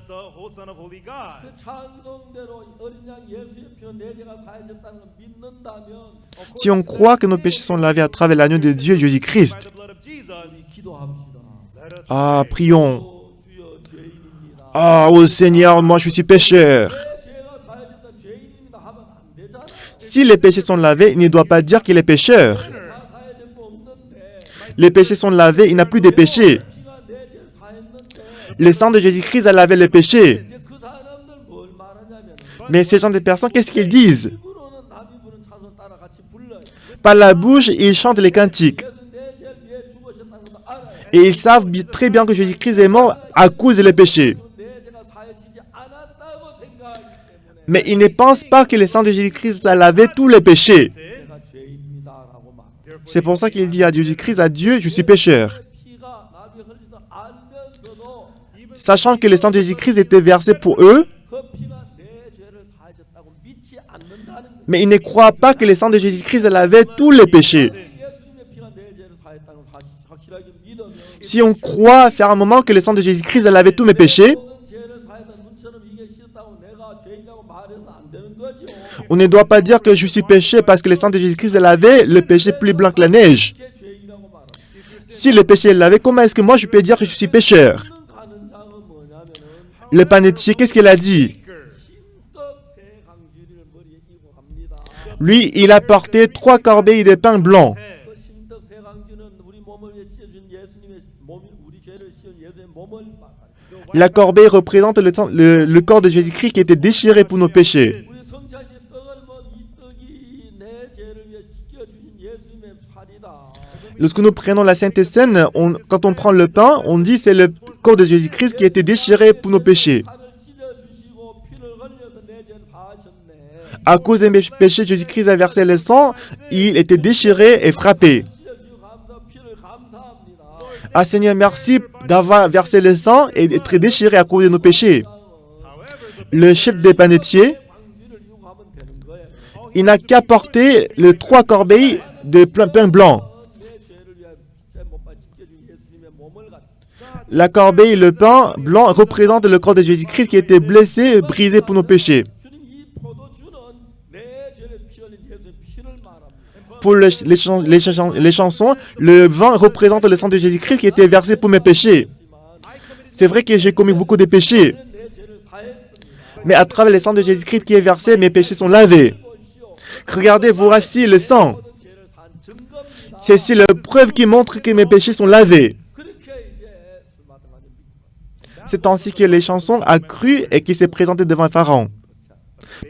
Si on croit que nos péchés sont lavés à travers l'agneau de Dieu, Jésus-Christ, prions. Oh Seigneur, moi je suis pécheur. Si les péchés sont lavés, il ne doit pas dire qu'il est pécheur. Les péchés sont lavés, il n'a plus de péchés. Le sang de Jésus-Christ a lavé les péchés. Mais ces gens de personnes, qu'est-ce qu'ils disent? Par la bouche, ils chantent les cantiques. Et ils savent très bien que Jésus-Christ est mort à cause des péchés. Mais ils ne pensent pas que le sang de Jésus-Christ a lavé tous les péchés. 내가 죄인이다라고 말. C'est pour ça qu'il dit à Jésus-Christ, à Dieu, je suis pécheur. 피가 나비 흘리도 알면서도 Sachant que le sang de Jésus-Christ était versé pour eux, 그 피가 내 죄를 사해줬다고 믿지 않는다는 거예요. mais ils ne croient pas que le sang de Jésus-Christ a lavé tous les péchés. 예수님의 피가 내 죄를 사했다는 걸 확실하게 믿으면 Si on croit faire un moment que le sang de Jésus-Christ a lavé tous mes péchés, 모든 죄를 사했던 눈처럼 이게 씻었다고 내가 죄인이라고 말해서 안 되는 거죠. on ne doit pas dire que je suis péché parce que le sang de Jésus-Christ a lavé le péché plus blanc que la neige. 이게 죄인이라고 말합니다. Si le péché est lavé, comment est-ce que moi je peux dire que je suis pécheur? 가는 장은 뭐냐면은 Le panetier, qu'est-ce qu'il a dit? 흰떡 새 강주리를 머리에 이고 갑니다. Lui, il a porté 3 corbeilles de pain blanc. 그 흰떡 새 강주는 우리 몸을 위해 찢어준 예수님의 몸이 우리 죄를 씌운 예수의 몸을 말합니다. La corbeille représente le corps de Jésus-Christ qui était déchiré pour nos péchés. 우리 성찬식 떡을 뭐이 떡이 내 죄를 위해 찢겨주신 예수님의 살이다. Lorsque nous prenons la Sainte Seine, quand on prend le pain, on dit c'est le corps de Jésus-Christ qui a été déchiré pour nos péchés. 살을 찢어주시고 피를 흘려서 내 죄를 사하셨네. À cause des péchés, Jésus-Christ a versé le sang, il était déchiré et frappé. 찢어주시고 감사 피를 감사합니다. Ah Seigneur, merci d'avoir versé le sang et d'être déchiré à cause de nos péchés. Le chef des panetiers, 광주를 이고 하면 되는 거예요. il n'a qu'à porter les 3 corbeilles de pain blanc. 내 죄를 위해 십자가에 못 박혀 찢겨준 예수님의 몸을 갖다. La corbeille et le pain blanc représentent le corps de Jésus-Christ qui a été blessé, brisé pour nos péchés. 주님 이 포도주는 내 죄를 피 흘린 예수의 피를 말합니다. Pour les chansons, le vin représente le sang de Jésus-Christ qui a été versé pour mes péchés. C'est vrai que j'ai commis beaucoup de péchés, 내 죄를 사했습니다. mais à travers le sang de Jésus-Christ qui est versé, mes péchés sont lavés. 보시오. Regardez, voici le sang. 모든 죄를 산 증거입니다. C'est ici la preuve qui montre que mes péchés sont lavés. 그렇게 이제 술 마셔 가지고 믿고 갔어요. C'est ainsi que les chansons a cru et qui s'est présenté devant Pharaon.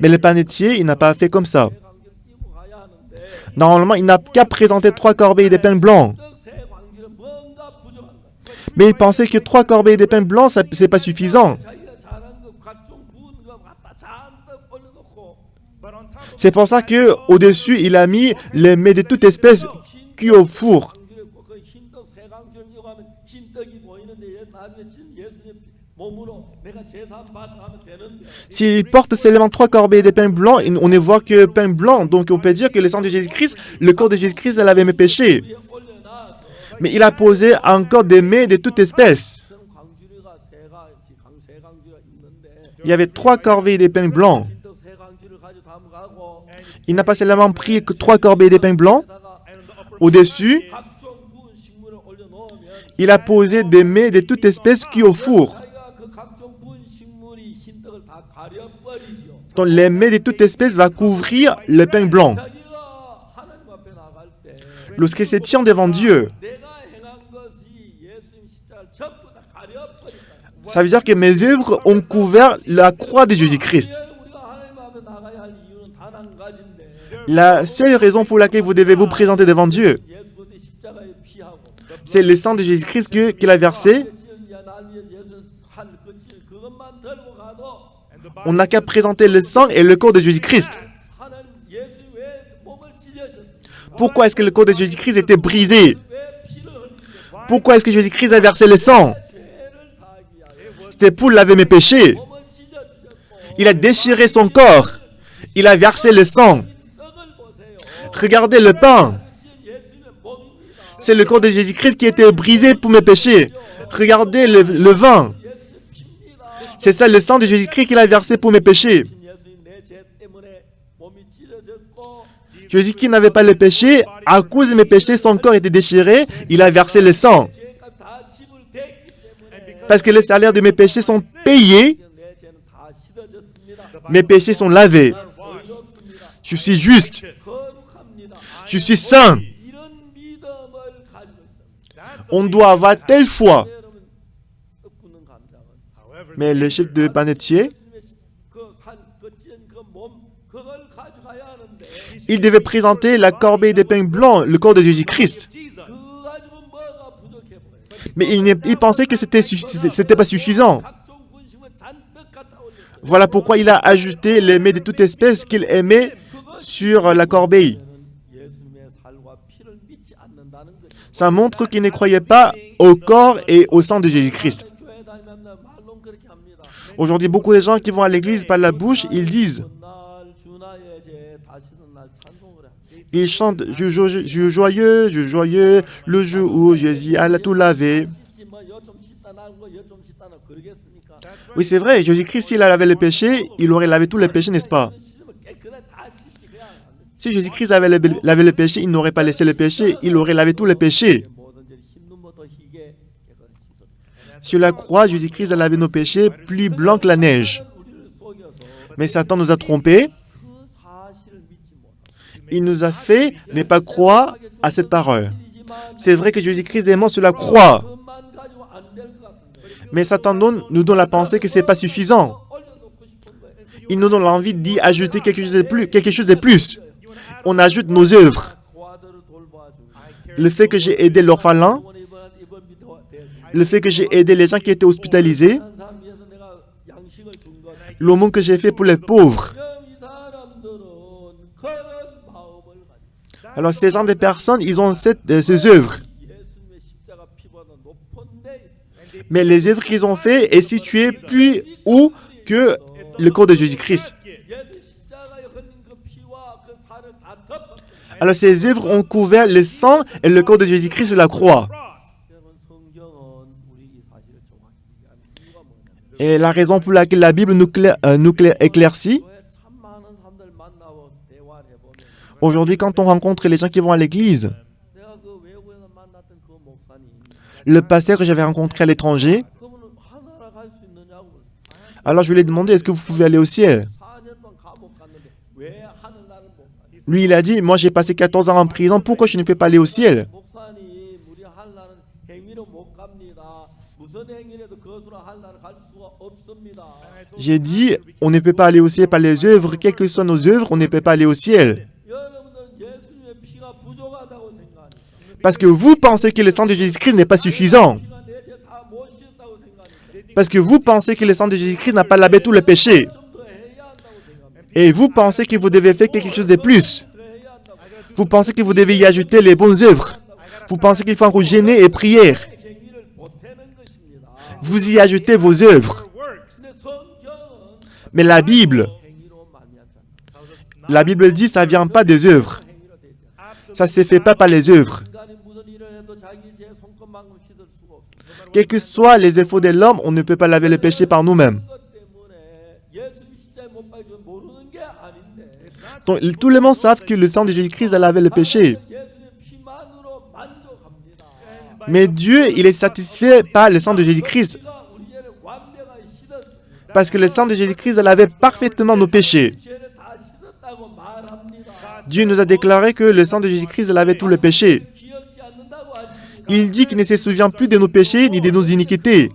Mais le panetier, il n'a pas fait comme ça. 새 광주를 이고 가야 하는데 Normalement, il n'a qu'à présenter 3 corbeilles de pain blanc. 새 광주는 뭔가 부족한 거예요. Mais il pensait que 3 corbeilles de pain blanc, c'est pas suffisant. 자기가 잘한 거 각종 구운 거 갖다 잔뜩 올려놓고 C'est pour ça que au-dessus, il a mis les mets de toute espèce cuits au four. 그 흰떡 새 광주를 이고 하면 흰떡이 보이는데 나중에 예수님 몸으로 내가 제사 받아 하면 되는데 S'il porte seulement 3 corbeilles de pain blanc, on ne voit que pain blanc. Donc on peut dire que le sang de Jésus-Christ, le corps de Jésus-Christ, elle avait mes péchés. 위에 올려놔서 Mais il a posé encore des mets de toute espèce. 그럼 광주리가 새 광주가 있는데 Il y avait 3 corbeilles de pain blanc. 흰떡 새 광주를 가지고 담가고 Il n'a pas seulement pris que 3 corbeilles de pain blanc. 에다가 Au-dessus, 각종 구운 식물을 올려놓으면 il a posé des mets de toute espèce cuits au four. 자기가 그 각종 구운 식물이 흰떡을 다 가려버리죠. Donc les mets de toute espèce va couvrir le pain blanc. 자기가 하나님 앞에 나갈 때 Lorsqu'il se tient devant Dieu, 내가 행한 것이 예수님 십자가를 전부 다 가려버린다. ça veut dire que mes œuvres ont couvert la croix de Jésus-Christ. 우리가 하나님 앞에 나가야 할 이유는 단 한 가지인데 La seule raison pour laquelle vous devez vous présenter devant Dieu, 예수 그때 십자가에 피하고 c'est le sang de Jésus-Christ qu'il a versé. 그것만 들고 가도 On n'a qu'à présenter le sang et le corps de Jésus-Christ. 하나님 예수 왜 몸을 찢으셨습니까? Pourquoi est-ce que le corps de Jésus-Christ était brisé? 왜 피를 흘리셨습니까? Pourquoi est-ce que Jésus-Christ a versé le sang? 죄를 사하기 위하여 C'était pour laver mes péchés. 몸을 찢어주셨고 Il a déchiré son corps. Il a versé le sang. 떡을 보세요. Regardez le pain. 예수님의 몸입니다. C'est le corps de Jésus-Christ qui a été brisé pour mes péchés. Regardez le vin. 예수의 피입니다. C'est ça le sang de Jésus-Christ qu'il a versé pour mes péchés. 예수님 내 죄 때문에 몸이 찢어졌고 Jésus qui n'avait pas le péché, à cause de mes péchés, son corps était déchiré. Il a versé le sang. 죄값 다 지불됐기 때문에 Parce que les salaires de mes péchés sont payés. 내 죄는 다 씻어졌습니다. Mes péchés sont lavés. 의롭습니다. Je suis juste. 거룩합니다. Je suis saint. 이런 믿음을 가지고 있습니다. On doit avoir telle foi. 여러분 떡 굽는 감장은 Mais le chef de panetier, 그 찢은 그 몸 그걸 가져가야 하는데 il devait présenter la corbeille de pain blanc, le corps de Jésus-Christ. 그 가지고 뭐가 부족했습니까? Mais il pensait que c'était pas suffisant. Voilà pourquoi il a ajouté les mets de toute espèce qu'il aimait sur la corbeille. Ça montre qu'il ne croyait pas au corps et au sang de Jésus-Christ. Aujourd'hui, beaucoup de gens qui vont à l'église par la bouche, ils disent, ils chantent « Je joyeux, le jour où Jésus a tout lavé ». Oui, c'est vrai, Jésus-Christ, s'il a lavé le péché, il aurait lavé tous les péchés, n'est-ce pas? Si Jésus-Christ avait lavé le péché, il n'aurait pas laissé le péché, il aurait lavé tous les péchés. Sur la croix, Jésus-Christ a lavé nos péchés plus blancs que la neige. Mais Satan nous a trompés. Il nous a fait ne pas croire à cette parole. C'est vrai que Jésus-Christ est mort sur la croix. Mais Satan nous donne la pensée que ce n'est pas suffisant. Il nous donne l'envie d'y ajouter quelque chose de plus. On ajoute nos œuvres. Le fait que j'ai aidé l'orphelin, le fait que j'ai aidé les gens qui étaient hospitalisés, l'aumône que j'ai fait pour les pauvres. Alors ces gens de personnes, ils ont ces œuvres. Mais les œuvres qu'ils ont faites est située plus haut que le corps de Jésus-Christ. Alors ces œuvres ont couvert le sang et le corps de Jésus-Christ sur la croix. Et la raison pour laquelle la Bible nous éclaircit, aujourd'hui, quand on rencontre les gens qui vont à l'église, le pasteur que j'avais rencontré à l'étranger, alors je lui ai demandé, est-ce que vous pouvez aller au ciel? Lui, il a dit, moi j'ai passé 14 ans en prison, pourquoi je ne peux pas aller au ciel? J'ai dit, on ne peut pas aller au ciel par les œuvres, quelles que soient nos œuvres, on ne peut pas aller au ciel. Parce que vous pensez que le sang de Jésus-Christ n'est pas suffisant. Parce que vous pensez que le sang de Jésus-Christ n'a pas lavé tous les péchés. Et vous pensez que vous devez faire quelque chose de plus. Vous pensez que vous devez y ajouter les bonnes œuvres. Vous pensez qu'il faut encore jeûner et prier. Vous y ajoutez vos œuvres. Mais la Bible dit, ça ne vient pas des œuvres. Ça ne se fait pas par les œuvres. Quels que soient les efforts de l'homme, on ne peut pas laver le péché par nous-mêmes. Donc, tout le monde savent que le sang de Jésus-Christ a lavé le péché. Mais Dieu, il est satisfait par le sang de Jésus-Christ. Parce que le sang de Jésus-Christ a lavé parfaitement nos péchés. Dieu nous a déclaré que le sang de Jésus-Christ a lavé tous les péchés. Il dit qu'il ne se souvient plus de nos péchés ni de nos iniquités.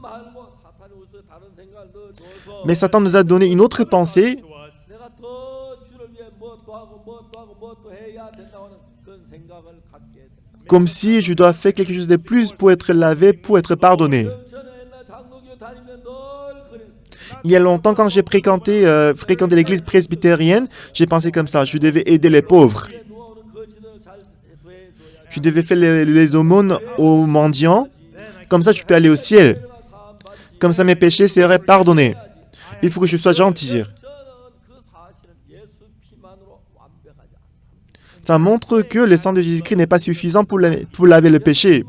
Mais Satan nous a donné une autre pensée. Comme si je dois faire quelque chose de plus pour être lavé, pour être pardonné. Il y a longtemps, quand j'ai fréquenté l'église presbytérienne, j'ai pensé comme ça, je devais aider les pauvres. Je devais faire les aumônes aux mendiants. Comme ça, je peux aller au ciel. Comme ça, mes péchés seraient pardonnés. Il faut que je sois gentil. Ça montre que le sang de Jésus-Christ n'est pas suffisant pour laver le péché.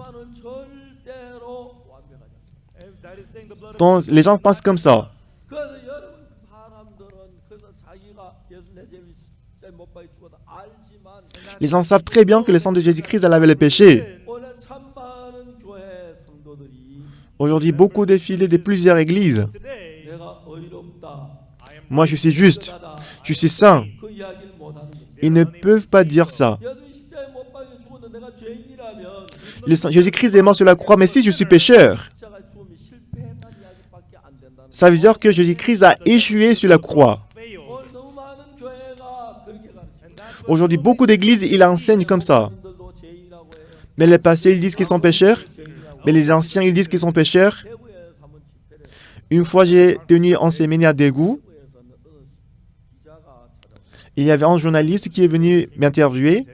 Donc, les gens pensent comme ça. Les gens savent très bien que le sang de Jésus-Christ a lavé le péché. Aujourd'hui, beaucoup défilent de plusieurs églises. Moi, je suis juste. Je suis saint. Ils ne peuvent pas dire ça. Jésus-Christ est mort sur la croix, mais si je suis pécheur, ça veut dire que Jésus-Christ a échoué sur la croix. Aujourd'hui, beaucoup d'églises, ils enseignent comme ça. Mais les pasteurs, ils disent qu'ils sont pécheurs. Mais les anciens, ils disent qu'ils sont pécheurs. 대구에서 한번 집회를 Une fois, j'ai tenu un séminaire d'égout. 대구에서는 어느 기자가 찾아와 Il y avait un journaliste qui est venu m'interviewer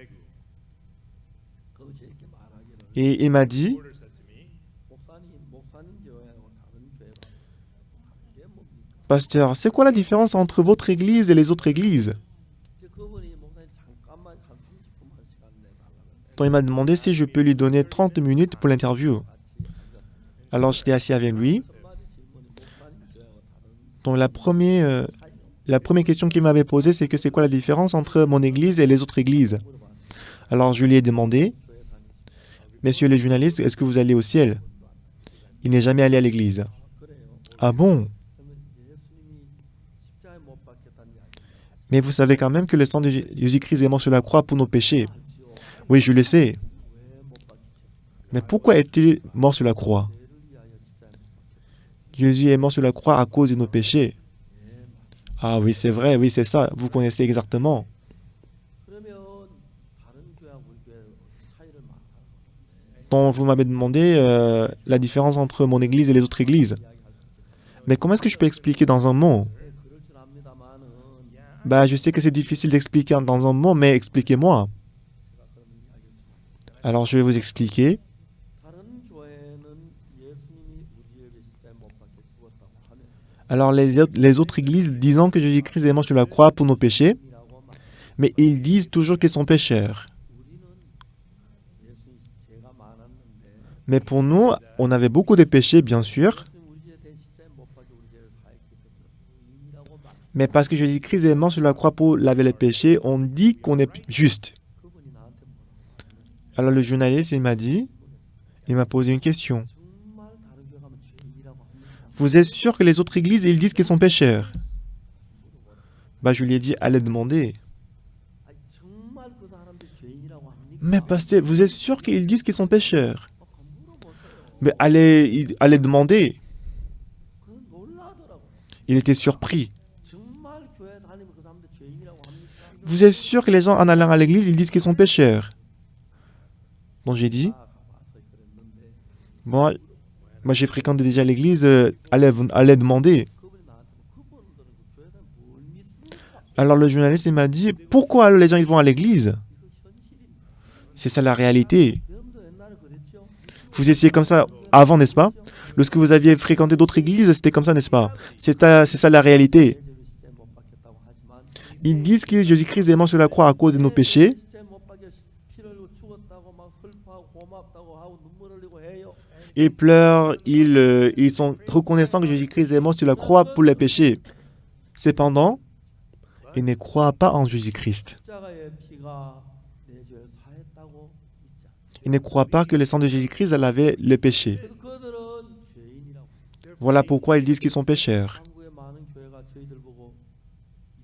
거기서 이렇게 말하기를 et il m'a dit, Reporter said to me, 목사님 교회하고 다른 교회가 다른 게 뭡니까? Pasteur, c'est quoi la différence entre votre église et les autres églises? 이제 그분이 목사님 잠깐만 한 30분만 시간 내달라는데 Donc il m'a demandé si je peux lui donner 30 minutes pour l'interview. 같이 앉았습니다. Alors j'étais assis avec lui. 첫 마디 질문이 목사님 교회하고 다른 Donc la première question qu'il m'avait posée, c'est que c'est quoi la différence entre mon église et les autres églises? 물어봤어요. Alors je lui ai demandé, 교회 다니시죠? Messieurs les journalistes, est-ce que vous allez au ciel? Il n'est jamais allé à l'église. 그래요. Ah bon? 그러면 예수님이 십자가에 못 박혔다는 이야기 Mais vous savez quand même que le sang de Jésus-Christ est mort sur la croix pour nos péchés. 알지요? Oui, je le sais. 왜못 박히셨어요? Mais pourquoi est-il mort sur la croix? 죄를 위하여 십자가에 못 박혔어요. Jésus est mort sur la croix à cause de nos péchés. 예, 맞습니다. Ah oui, c'est vrai, oui, c'est ça. Vous connaissez exactement. 그러면 다른 교회하고 우리 교회 차이를 말하는 Donc vous m'avez demandé la différence entre mon église et les autres églises. 이야기할 수 있겠어요. Mais comment est-ce que je peux expliquer dans un mot? 네, 그럴 줄 압니다만은 Bah, je sais que c'est difficile d'expliquer dans un mot, mais expliquez-moi. 제가 그러면 이야기를 좀 할게요. Alors je vais vous expliquer. 다른 교회는 예수님이 우리에게 십자가에 못 박혀 죽었다고 하면 Alors les autres églises disant que Jésus-Christ est mort sur la croix pour nos péchés, 이라고 말. mais ils disent toujours qu'ils sont pécheurs. 우리는 예수님 죄가 많았는데 Mais pour nous, on avait beaucoup de péchés, bien sûr, 예수님 우리 죄 대신 십자가에 못 박혀 우리 죄를 사했기 때문에 의인이라고 말. mais parce que Jésus-Christ est mort sur la croix pour laver les péchés, on dit qu'on est juste. 그분이 나한테 뭐라고 하냐면 Alors le journaliste, il m'a posé une question. 정말 다른 교회 가면 죄인이라고 합니까? Vous êtes sûr que les autres églises, ils disent qu'ils sont pécheurs? Bah, je lui ai dit, allez demander. 아니, 정말 그 사람들 죄인이라고 합니까? Mais pasteur, vous êtes sûr qu'ils disent qu'ils sont pécheurs? 물어보세요. Mais allez demander. 그 놀라더라고. Il était surpris. 정말 교회 다니면 그 사람들 죄인이라고 합니까? Vous êtes sûr que les gens en allant à l'église, ils disent qu'ils sont pécheurs? Donc j'ai dit, 아, 가서 그랬는데 moi j'ai fréquenté déjà l'église, allez demander. 그분이 나한테 그분들은 그 교회 다니면 뭘 믿습니까? Alors le journaliste, il m'a dit, pourquoi alors les gens ils vont à l'église? 이거 현실입니다. C'est ça la réalité. 여러분도 옛날에 그랬죠? Vous étiez comme ça avant, n'est-ce pas? Lorsque vous aviez fréquenté d'autres églises, c'était comme ça, n'est-ce pas? C'est ça la réalité. 내 죄로 십자가에 못 박혔다고 하지만 Ils disent que Jésus-Christ est mort sur la croix à cause de nos péchés. 십자가에 못 박혀 피를 흘리고 죽었다고 막 슬퍼하고 고맙다고 하고 눈물 흘리고 해요. Ils pleurent, ils sont reconnaissants que Jésus-Christ est mort sur la croix pour les péchés. Cependant, ils ne croient pas en Jésus-Christ. 십자가의 피가 내 죄를 사했다고 믿지 않습니다. Ils ne croient pas que le sang de Jésus-Christ a lavé le péché. 그래서 그들은 죄인이라고. Voilà pourquoi ils disent qu'ils sont pécheurs. 한국의 많은 교회가 저희들 보고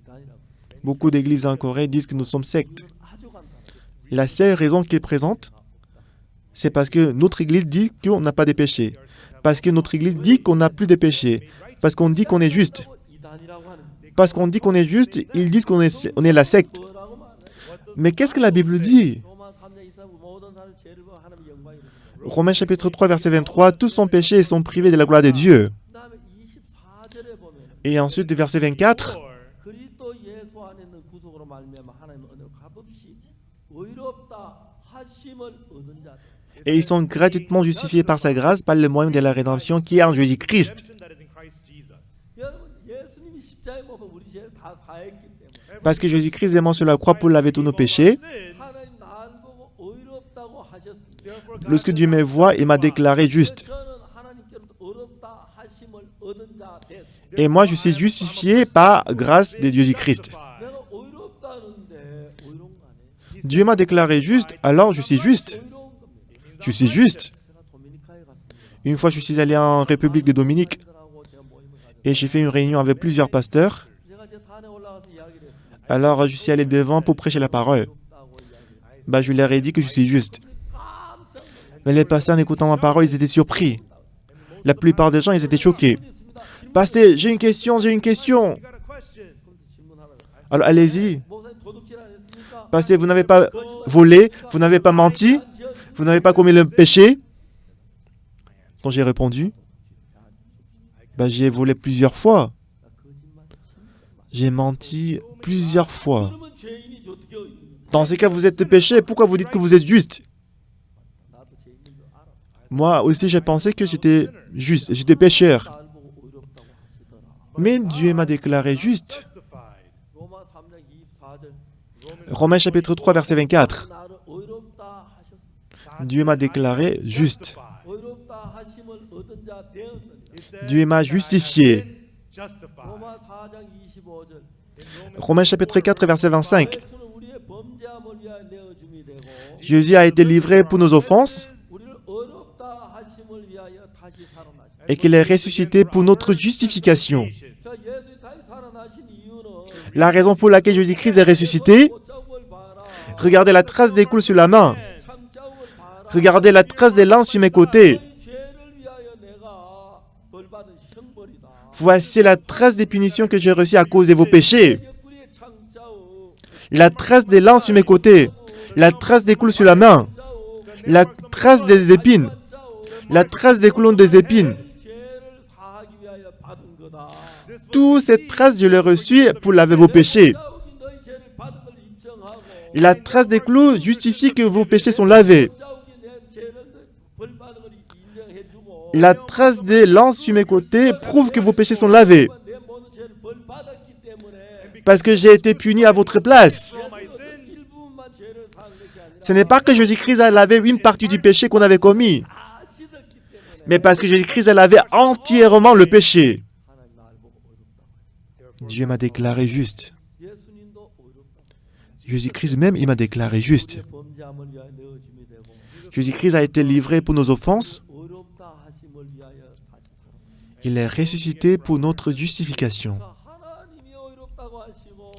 이단이라고. Beaucoup d'églises en Corée disent que nous sommes sectes. 이건 아주 간단합니다. La seule raison qu'ils présentent, c'est parce que notre église dit qu'on n'a pas de péchés. Parce que notre église dit qu'on n'a plus de péchés. Parce qu'on dit qu'on est juste. 이단이라고 하는 Parce qu'on dit qu'on est juste, ils disent qu'on est la secte. 뭐라고 말해? Mais qu'est-ce que la Bible dit? 로마 3장 23 모든 사람 죄를 범 하나님의 영광이 이르는 Romains chapitre 3, verset 23, tous sont péchés et sont privés de la gloire de Dieu. 그다음에 24절에 보면 Et ensuite, verset 24, or 그리스도 예수 안에 있는 구속으로 말미암아 하나님의 은혜로 값없이 의롭다 하심을 얻은 자. et ils sont gratuitement justifiés par sa grâce par le moyen de la rédemption qui est en Jésus-Christ. redemption that is in Christ Jesus. 여러분 예수님이 십자가에 못 박혀 우리 죄를 다 사했기 때문에 Parce que Jésus-Christ est mort sur la croix pour laver tous nos péchés. 하나님 나를 보고 의롭다고 하셨습니다. Lorsque Dieu me voit, il m'a déclaré juste. 저는 하나님께로부터 의롭다 하심을 얻은 자 됐. Et moi, je suis justifié par grâce de Jésus-Christ. 내가 의롭다는데 의로운 거 아니에요? Dieu m'a déclaré juste, alors je suis juste. 의로운 겁니다. Je suis juste. 제가 도미니카에 갔습니다. Une fois, je suis allé en République de Dominique 사람들하고 제가 모임을 가졌어요. et j'ai fait une réunion avec plusieurs pasteurs. 제가 제 단에 올라가서 이야기를 했습니다. Alors, je suis allé devant pour prêcher la parole. 의롭다고 이야기를 Bah, je leur ai dit que je suis juste. 깜짝 놀랐어요. Mais les pasteurs, en écoutant ma parole, ils étaient surpris. La plupart des gens, ils étaient choqués. Pasteur, j'ai une question. You got a question. 그런데 질문하라고. Alors, allez-y. 목사님 도둑질 안 했습니까? Pasteur, vous n'avez pas volé, vous n'avez pas menti, vous n'avez pas commis le péché. dont j'ai répondu, j'ai volé plusieurs fois. J'ai menti plusieurs fois. 그러면 죄인이지 어떻게 Dans ces cas, vous êtes péché. Pourquoi vous dites que vous êtes juste? 나도 죄인인 줄 알아. Moi aussi, j'ai pensé que j'étais juste, j'étais pécheur. 날 보고 어렵다고 하시더라. Mais Dieu m'a déclaré juste. Justified. 로마 3장 24절. Romains chapitre 3, verset 24. 나를 어렵다 하셨습니다. Dieu m'a déclaré juste. 어렵다 하심을 얻은 자 되었느니라. Dieu m'a justifié. Justified. 로마 4장 25절. Romains chapitre 4, verset 25. 예수는 우리의 범죄함을 위하여 내어 줌이 되고 Jésus a été livré pour nos offenses 우리를 어렵다 하심을 위하여 다시 살아나셨다. et qu'il est ressuscité pour notre justification. 자, 예수님 다시 살아나신 이유는 La raison pour laquelle Jésus-Christ est ressuscité, 자국을 봐라. regardez la trace des clous sur la main. 참 자국을 봐라. Regardez la trace des lances sur mes côtés. 너희 죄를 위하여 내가 벌 받은 형벌이다. Voici la trace des punitions que j'ai reçues à cause de vos péchés. 옆구리에 참 자국, La trace des lances sur mes côtés. La trace des clous sur la main. 자국, La trace des épines. 자국, La trace des clous des épines. 너희 죄를 사하기 위하여 받은 거다. Toutes ces traces, je les reçues pour laver vos péchés. 자국이 너희 죄를 받은 걸 인정하고 La trace des clous justifie que vos péchés sont lavés. 자국이 내 죄를 벌 받은 걸 인정해주고 La trace des lances sur mes côtés prouve que vos péchés sont lavés. 내 모든 죄를 벌 받았기 때문에 Parce que j'ai été puni à votre place. 일부분만 죄를 사는 것이 아니라 Ce n'est pas que Jésus-Christ a lavé une partie du péché qu'on avait commis, 다 씻었기 때문에 mais parce que Jésus-Christ a lavé entièrement le péché. 하나님 나를 보고 어렵다고. Dieu m'a déclaré juste. 예수님도 어렵다고. Jésus-Christ même, il m'a déclaré juste. 우리의 범죄함을 위하여 내어줌이 되고 Jésus-Christ a été livré pour nos offenses. 어렵다 하심을 위하여 다시 살아. Il est ressuscité pour notre justification. 하나님이 어렵다고 하시고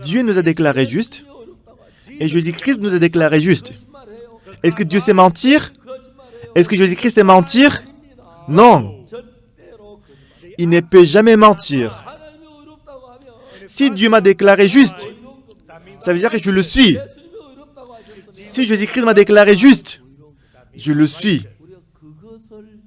Dieu nous a déclaré juste 예수님이 어렵다고 하시고 et Jésus-Christ nous a déclaré juste. 거짓말해요. Est-ce que Dieu sait mentir? 거짓말해요. Est-ce que Jésus-Christ sait mentir? 아닙니다. Non, 절대로 거짓말. il ne peut jamais mentir. 하나님이 어렵다고 하면 Si Dieu m'a déclaré juste, 이런 겁니다. ça veut dire que je le suis. 예수님이 어렵다고 하셨으면 Si Jésus-Christ m'a déclaré juste, je le suis. 우리가 그것을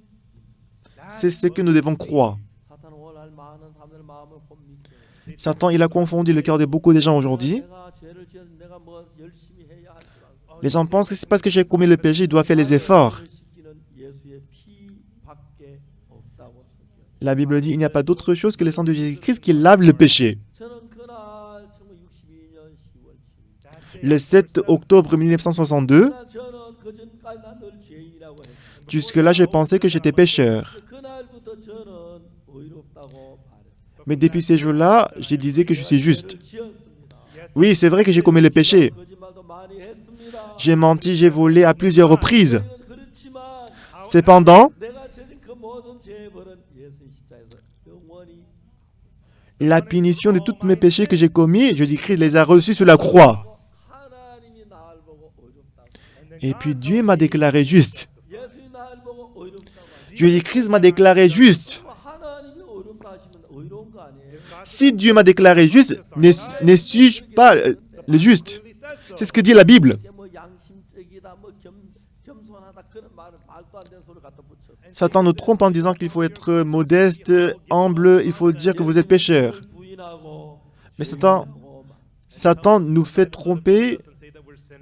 C'est ce que nous devons croire. 사탄은 오늘 많은 사람들의 마음을 혼미케. Satan, il a confondu le cœur de beaucoup de gens aujourd'hui. 내가 죄를 지어서 내가 뭐 열심히 해야 할 줄 알고. Les gens pensent que c'est parce que j'ai commis le péché, je dois faire les efforts. 죄를 씻기는 예수의 피밖에 없다고 선포해요. La Bible dit il n'y a pas d'autre chose que le sang de Jésus-Christ qui lave le péché. 저는 그날 1962년 10월 7일 Le 7 octobre 1962, 저는 그 전까지 난 늘 죄인이라고 했어요. jusque-là, je pensais que j'étais pécheur. 그날부터 저는 어이롭다고 말했어요. Mais depuis ces jours-là, je disais que je suis juste. 죄를 지었습니다. Oui, c'est vrai que j'ai commis le péché. 거짓말도 많이 했습니다. J'ai menti, j'ai volé à plusieurs reprises. 그렇지만 Cependant, 내가 저진 그 모든 죄의 벌은 예수님 십자에서 영원히 la punition de tous mes péchés que j'ai commis, Jésus-Christ les a reçus sur la croix. 하나님이 나를 보고 어이롭다고. Et puis Dieu m'a déclaré juste. 예수님 나를 보고 어이롭다고. 하시고 Jésus-Christ m'a déclaré juste. 하나님이 어렵다 하시면 어이로운 거 아니에요? Si Dieu m'a déclaré juste, ne suis-je pas le juste? C'est ce que dit la Bible. 이게 뭐 양심적이다, 뭐 겸손하다 그런 말도 안 되는 소리 갖다 붙였어요. Satan nous trompe en disant qu'il faut être modeste, humble, il faut dire que vous êtes pécheur. 부인하고 Mais Satan nous fait tromper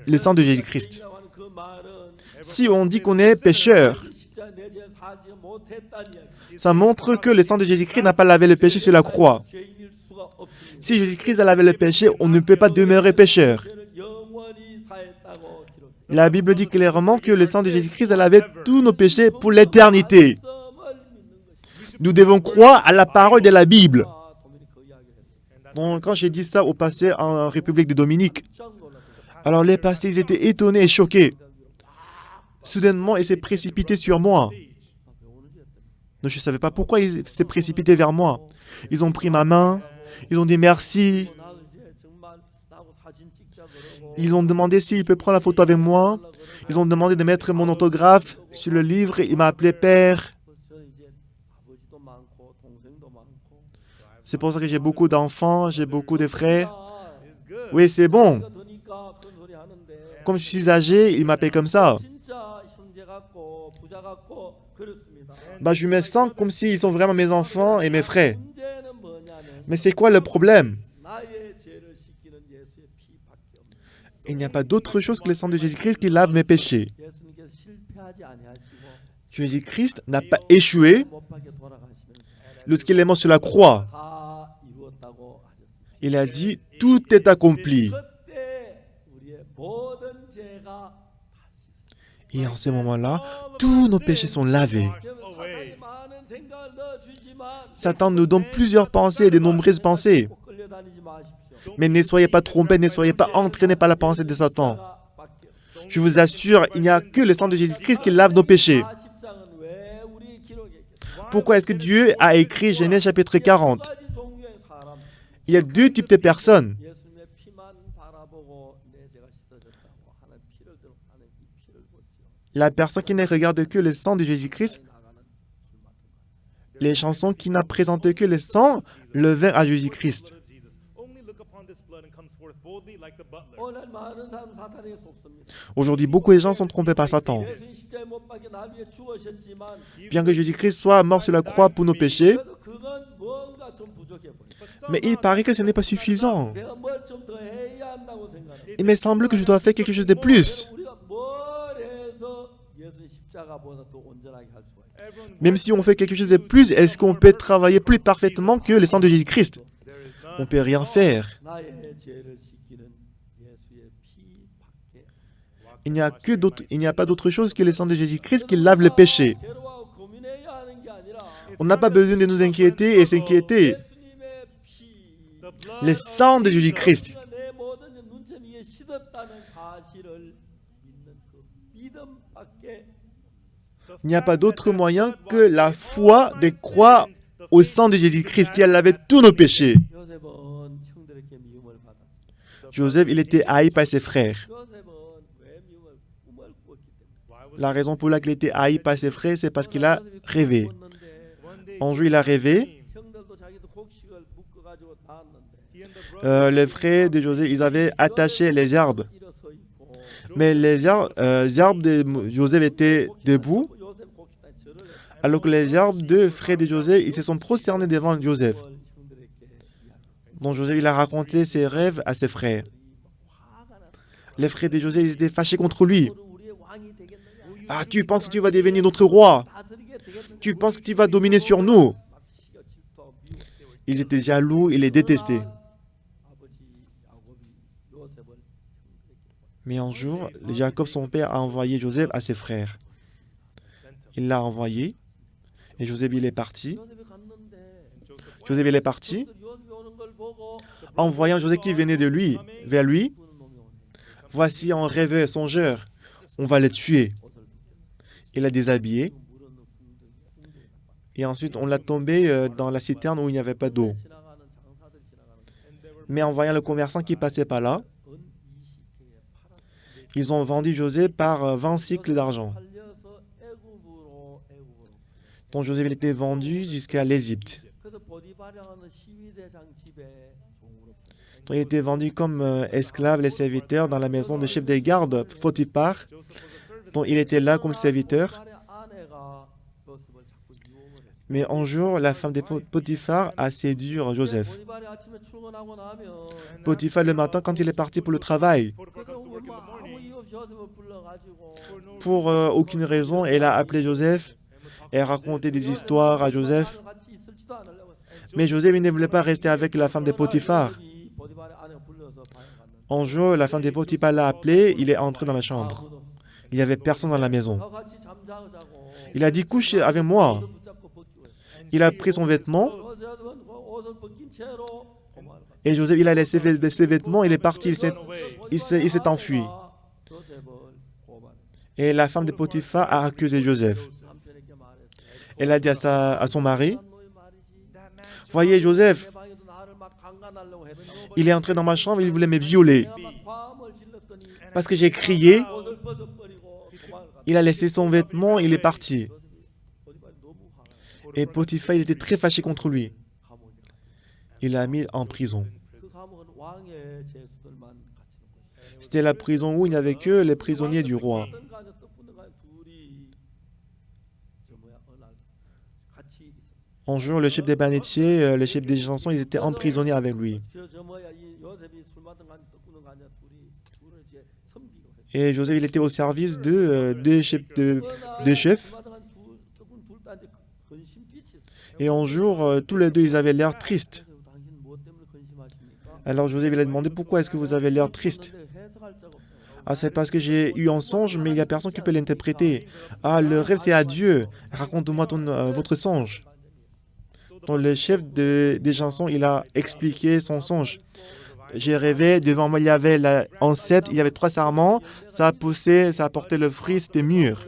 le sang de Jésus-Christ. 죄인이라고 하는 그 말은 Si on dit qu'on est pécheur, 십자가 내 죄 사지 못했다는 이야기. ça montre que le sang de Jésus-Christ n'a pas lavé le péché sur la croix. 죄인일 수가 없습니다. Si Jésus-Christ a lavé le péché, on ne peut pas demeurer pécheur. 죄를 영원히 사했다고 기록. La Bible dit clairement que le sang de Jésus-Christ a lavé tous nos péchés pour l'éternité. 말씀을 믿는 것이. Nous devons croire à la parole de la Bible. 도민이 그 이야기를 했어요. Donc, quand j'ai dit ça au passé en République de Dominique, 깜짝 놀랐어요. alors les pasteurs ils étaient étonnés et choqués. Soudainement, il s'est précipité sur moi. Donc, je ne savais pas pourquoi il s'est précipité vers moi. Ils ont pris ma main, ils ont dit merci, 나 이제 정말 나하고 사진 찍자 그러고. ils ont demandé s'il peut prendre la photo avec moi, ils ont demandé de mettre mon autographe sur le livre, il m'a appelé père. 저는 이제 아버지도 많고 동생도 많고. C'est pour ça que j'ai beaucoup d'enfants, j'ai beaucoup de frères. 아, Oui, c'est bon. 나이가 드니까 그런 소리 하는데 Comme je suis âgé, il m'appelle comme ça. 진짜 형제 같고 부자 같고 그렇습니다. je me sens comme s'ils sont vraiment mes enfants et mes frères. 문제는 뭐냐면 Mais c'est quoi le problème? 나의 죄를 씻기는 예수의 피밖에 없는. Il n'y a pas d'autre chose que le sang de Jésus-Christ qui lave mes péchés. 예수님께서 실패하지 아니하시고 Jésus-Christ n'a pas échoué 못 박에 돌아가시면서 lorsqu'il est mort sur la croix. 다 이루었다고 하셨습니다. Il a dit, tout est accompli. 그때 우리의 모든 죄가 Et en ce moment-là, tous nos péchés sont lavés. 사단이 많은 생각을 넣어주지만 Satan nous donne plusieurs pensées et de nombreuses pensées. 꼭 끌려다니지 마십시오. Mais ne soyez pas trompés, ne soyez pas entraînés par la pensée de Satan. 밖에 Je vous assure, il n'y a que le sang de Jésus-Christ qui lave nos péchés. 40장은 왜 우리 기록했겠어요? Pourquoi est-ce que Dieu a écrit Genèse chapitre 40? 두 가지 종류의 사람. Il y a deux types de personnes. 예수님의 피만 바라보고 내 죄가 씻어졌다고 하는 피를 들고 하는 이 피를 보지요. La personne qui ne regarde que le sang de Jésus-Christ, 나가는 술 맡은 거. les chansons qui n'a présenté que le sang, le vin à Jésus-Christ. Only look upon this blood and comes forth boldly like the butler. 오늘 많은 사람 사탄에게 속습니다. Aujourd'hui, beaucoup de gens sont trompés par Satan. 예수님 십자가에 못 박혀 날 위해 죽으셨지만 Bien que Jésus-Christ soit mort sur la croix pour nos péchés, 그래도 그건 뭔가 좀 부족해 보여. mais il paraît que ce n'est pas suffisant. 내가 뭘 좀 더 해야 한다고 생각해. Il me semble que je dois faire quelque chose de plus. 우리가 뭘 해서 예수 십자가보다 더 온전하게 할 수가 있어요. Même si on fait quelque chose de plus, est-ce qu'on peut travailler plus parfaitement que le sang de Jésus-Christ? On ne peut rien faire. 나의 죄를 씻기는 예수의 피밖에. Il n'y a pas d'autre chose que le sang de Jésus-Christ qui lave le péché. 괴로워하고 고민해야 하는 게 아니라 On n'a pas besoin de nous inquiéter et s'inquiéter. 예수님의 피. Le sang de Jésus-Christ. 네가 내 모든 눈체 위에 씻었다는 사실을 믿는 그 믿음밖에. Il n'y a pas d'autre moyen que la foi de croire au sang de Jésus-Christ qui a lavé tous nos péchés. 요셉은 형들에게 미움을 받았습니다. Joseph, il était haï par ses frères. 요셉은 왜 미움을 꿈을 꾸었기 때문에. La raison pour laquelle il était haï par ses frères, c'est parce qu'il a rêvé. 꾸었는데 Un jour, il a rêvé. 형들도 자기도 곡식을 묶어가지고 낳았는데 Les frères de Joseph, ils avaient attaché les arbres. 일어서 있고 Mais les arbres de Joseph étaient debout, 요셉 곡식단에 절을 했어요. alors que les arbres de frères de Joseph, ils se sont prosternés devant Joseph. 형들에게 이야기했어요. Donc Joseph, il a raconté ses rêves à ses frères. 화가 났어요. Les frères de Joseph, ils étaient fâchés contre lui. 너는 우리의 왕이 되겠느냐? Ah, tu penses que tu vas devenir notre roi? 다스리게 되겠느냐? Tu penses que tu vas dominer sur nous? 막 시기가 질투하고 미워. Ils étaient jaloux, ils les détestaient. 아버지 야곱이 요셉을 형들에게 Mais un jour, Jacob, son père, a envoyé Joseph à ses frères. Il l'a envoyé, et Joseph, il est parti. 요셉이 갔는데 Joseph, il est parti. 요셉이 오는 걸 보고 En voyant Joseph qui venait de lui, vers lui, 부는 놈이 오네. voici un rêveur, songeur. On va le tuer. 옷을 벗겼어. Il l'a déshabillé, 물어넣은 궁둥이. et ensuite on l'a tombé dans la citerne où il n'y avait pas d'eau. 지나가는 장사들 지나가는 Mais en voyant le commerçant qui passait par là, 은 20개에 팔았어. ils ont vendu Joseph par 20 cycles d'argent. 팔려서 애굽으로. Donc Joseph il était vendu jusqu'à l'Égypte. 그래서 보디발이라는 시위대장 집에 종으로 팔렸어요. Donc il était vendu comme esclave, les serviteurs, dans la maison de chef des gardes, Potiphar. Donc il était là comme serviteur. 보디발의 아내가 요셉을 자꾸 유혹을 했어요. Mais un jour, la femme de Potiphar a séduit Joseph. 보디발이 아침에 출근하고 나면 Potiphar, le matin, quand il est parti pour le travail, 그래서 뭐 아무 이유 없이 요셉을 불러가지고 pour aucune raison, elle a appelé Joseph et a raconté des histoires à Joseph. 같이 있을지도 않으려고 했어요. Mais Joseph il ne voulait pas rester avec la femme de Potiphar. 요셉이 보디발의 아내가 불러서 방에 갔는데 Un jour, la femme de Potiphar l'a appelé, il est entré dans la chambre. 아무도 없어. Il n'y avait personne dans la maison. 다 같이 잠자자고. Il a dit, couche avec moi. 붙잡고 벗기고 했어요. Il a pris son vêtement 요셉은 옷을 벗긴 채로 도망을 갔어요. et Joseph, il a laissé ses vêtements, il est parti, il s'est enfui. 요셉을 고발했어요. Et la femme de Potiphar a accusé Joseph. 남편에게 말했어요. Elle a dit à son mari, 한 놈이 말이지. voyez Joseph, 내 방에도 나를 막 강간하려고 했는데 il est entré dans ma chambre, il voulait me violer. 내가 막 화음을 질렀더니 Parce que j'ai crié, 옷을 벗어버리고 도망을 갔어요. il a laissé son vêtement, il est parti. 요셉이 보디발이 너무 화가 났어요. Et Potiphar, il était très fâché contre lui. 감옥에 갔어요. Il l'a mis en prison. 그 감옥은 왕의 죄수들만 갇히는 곳이에요. C'était la prison où il n'y avait que les prisonniers du roi. 어떤 간에 또 붙는 간에 둘이 저 뭐야 어느 날 같이 있었어요. Un jour, le chef des bannétiers, le chef des chansons, ils étaient emprisonnés avec lui. 저 뭐야 이 요셉이 술 마던 거 아니야 떡구는 거 아니야 둘을 이제 섬기고 했어요. Et Joseph, il était au service de deux chefs. Deux chefs. 술 마던 한 떡구는 둘다 이제 근심빛이 있어요. Et un jour, tous les deux, ils avaient l'air tristes. 그래서 당신 뭐 때문에 근심하십니까? Alors Joseph, il a demandé pourquoi est-ce que vous avez l'air triste. 근데 해석할 자가 없어요. Ah, c'est parce que j'ai eu un songe, mais il n'y a personne qui peut l'interpréter. Ah, le rêve, c'est à Dieu. Raconte-moi votre songe. Donc, le chef des chansons, il a expliqué son songe. J'ai rêvé, devant moi, il y avait un cep, il y avait 3 sarments, ça poussait, ça apportait le fruit, c'était mûr.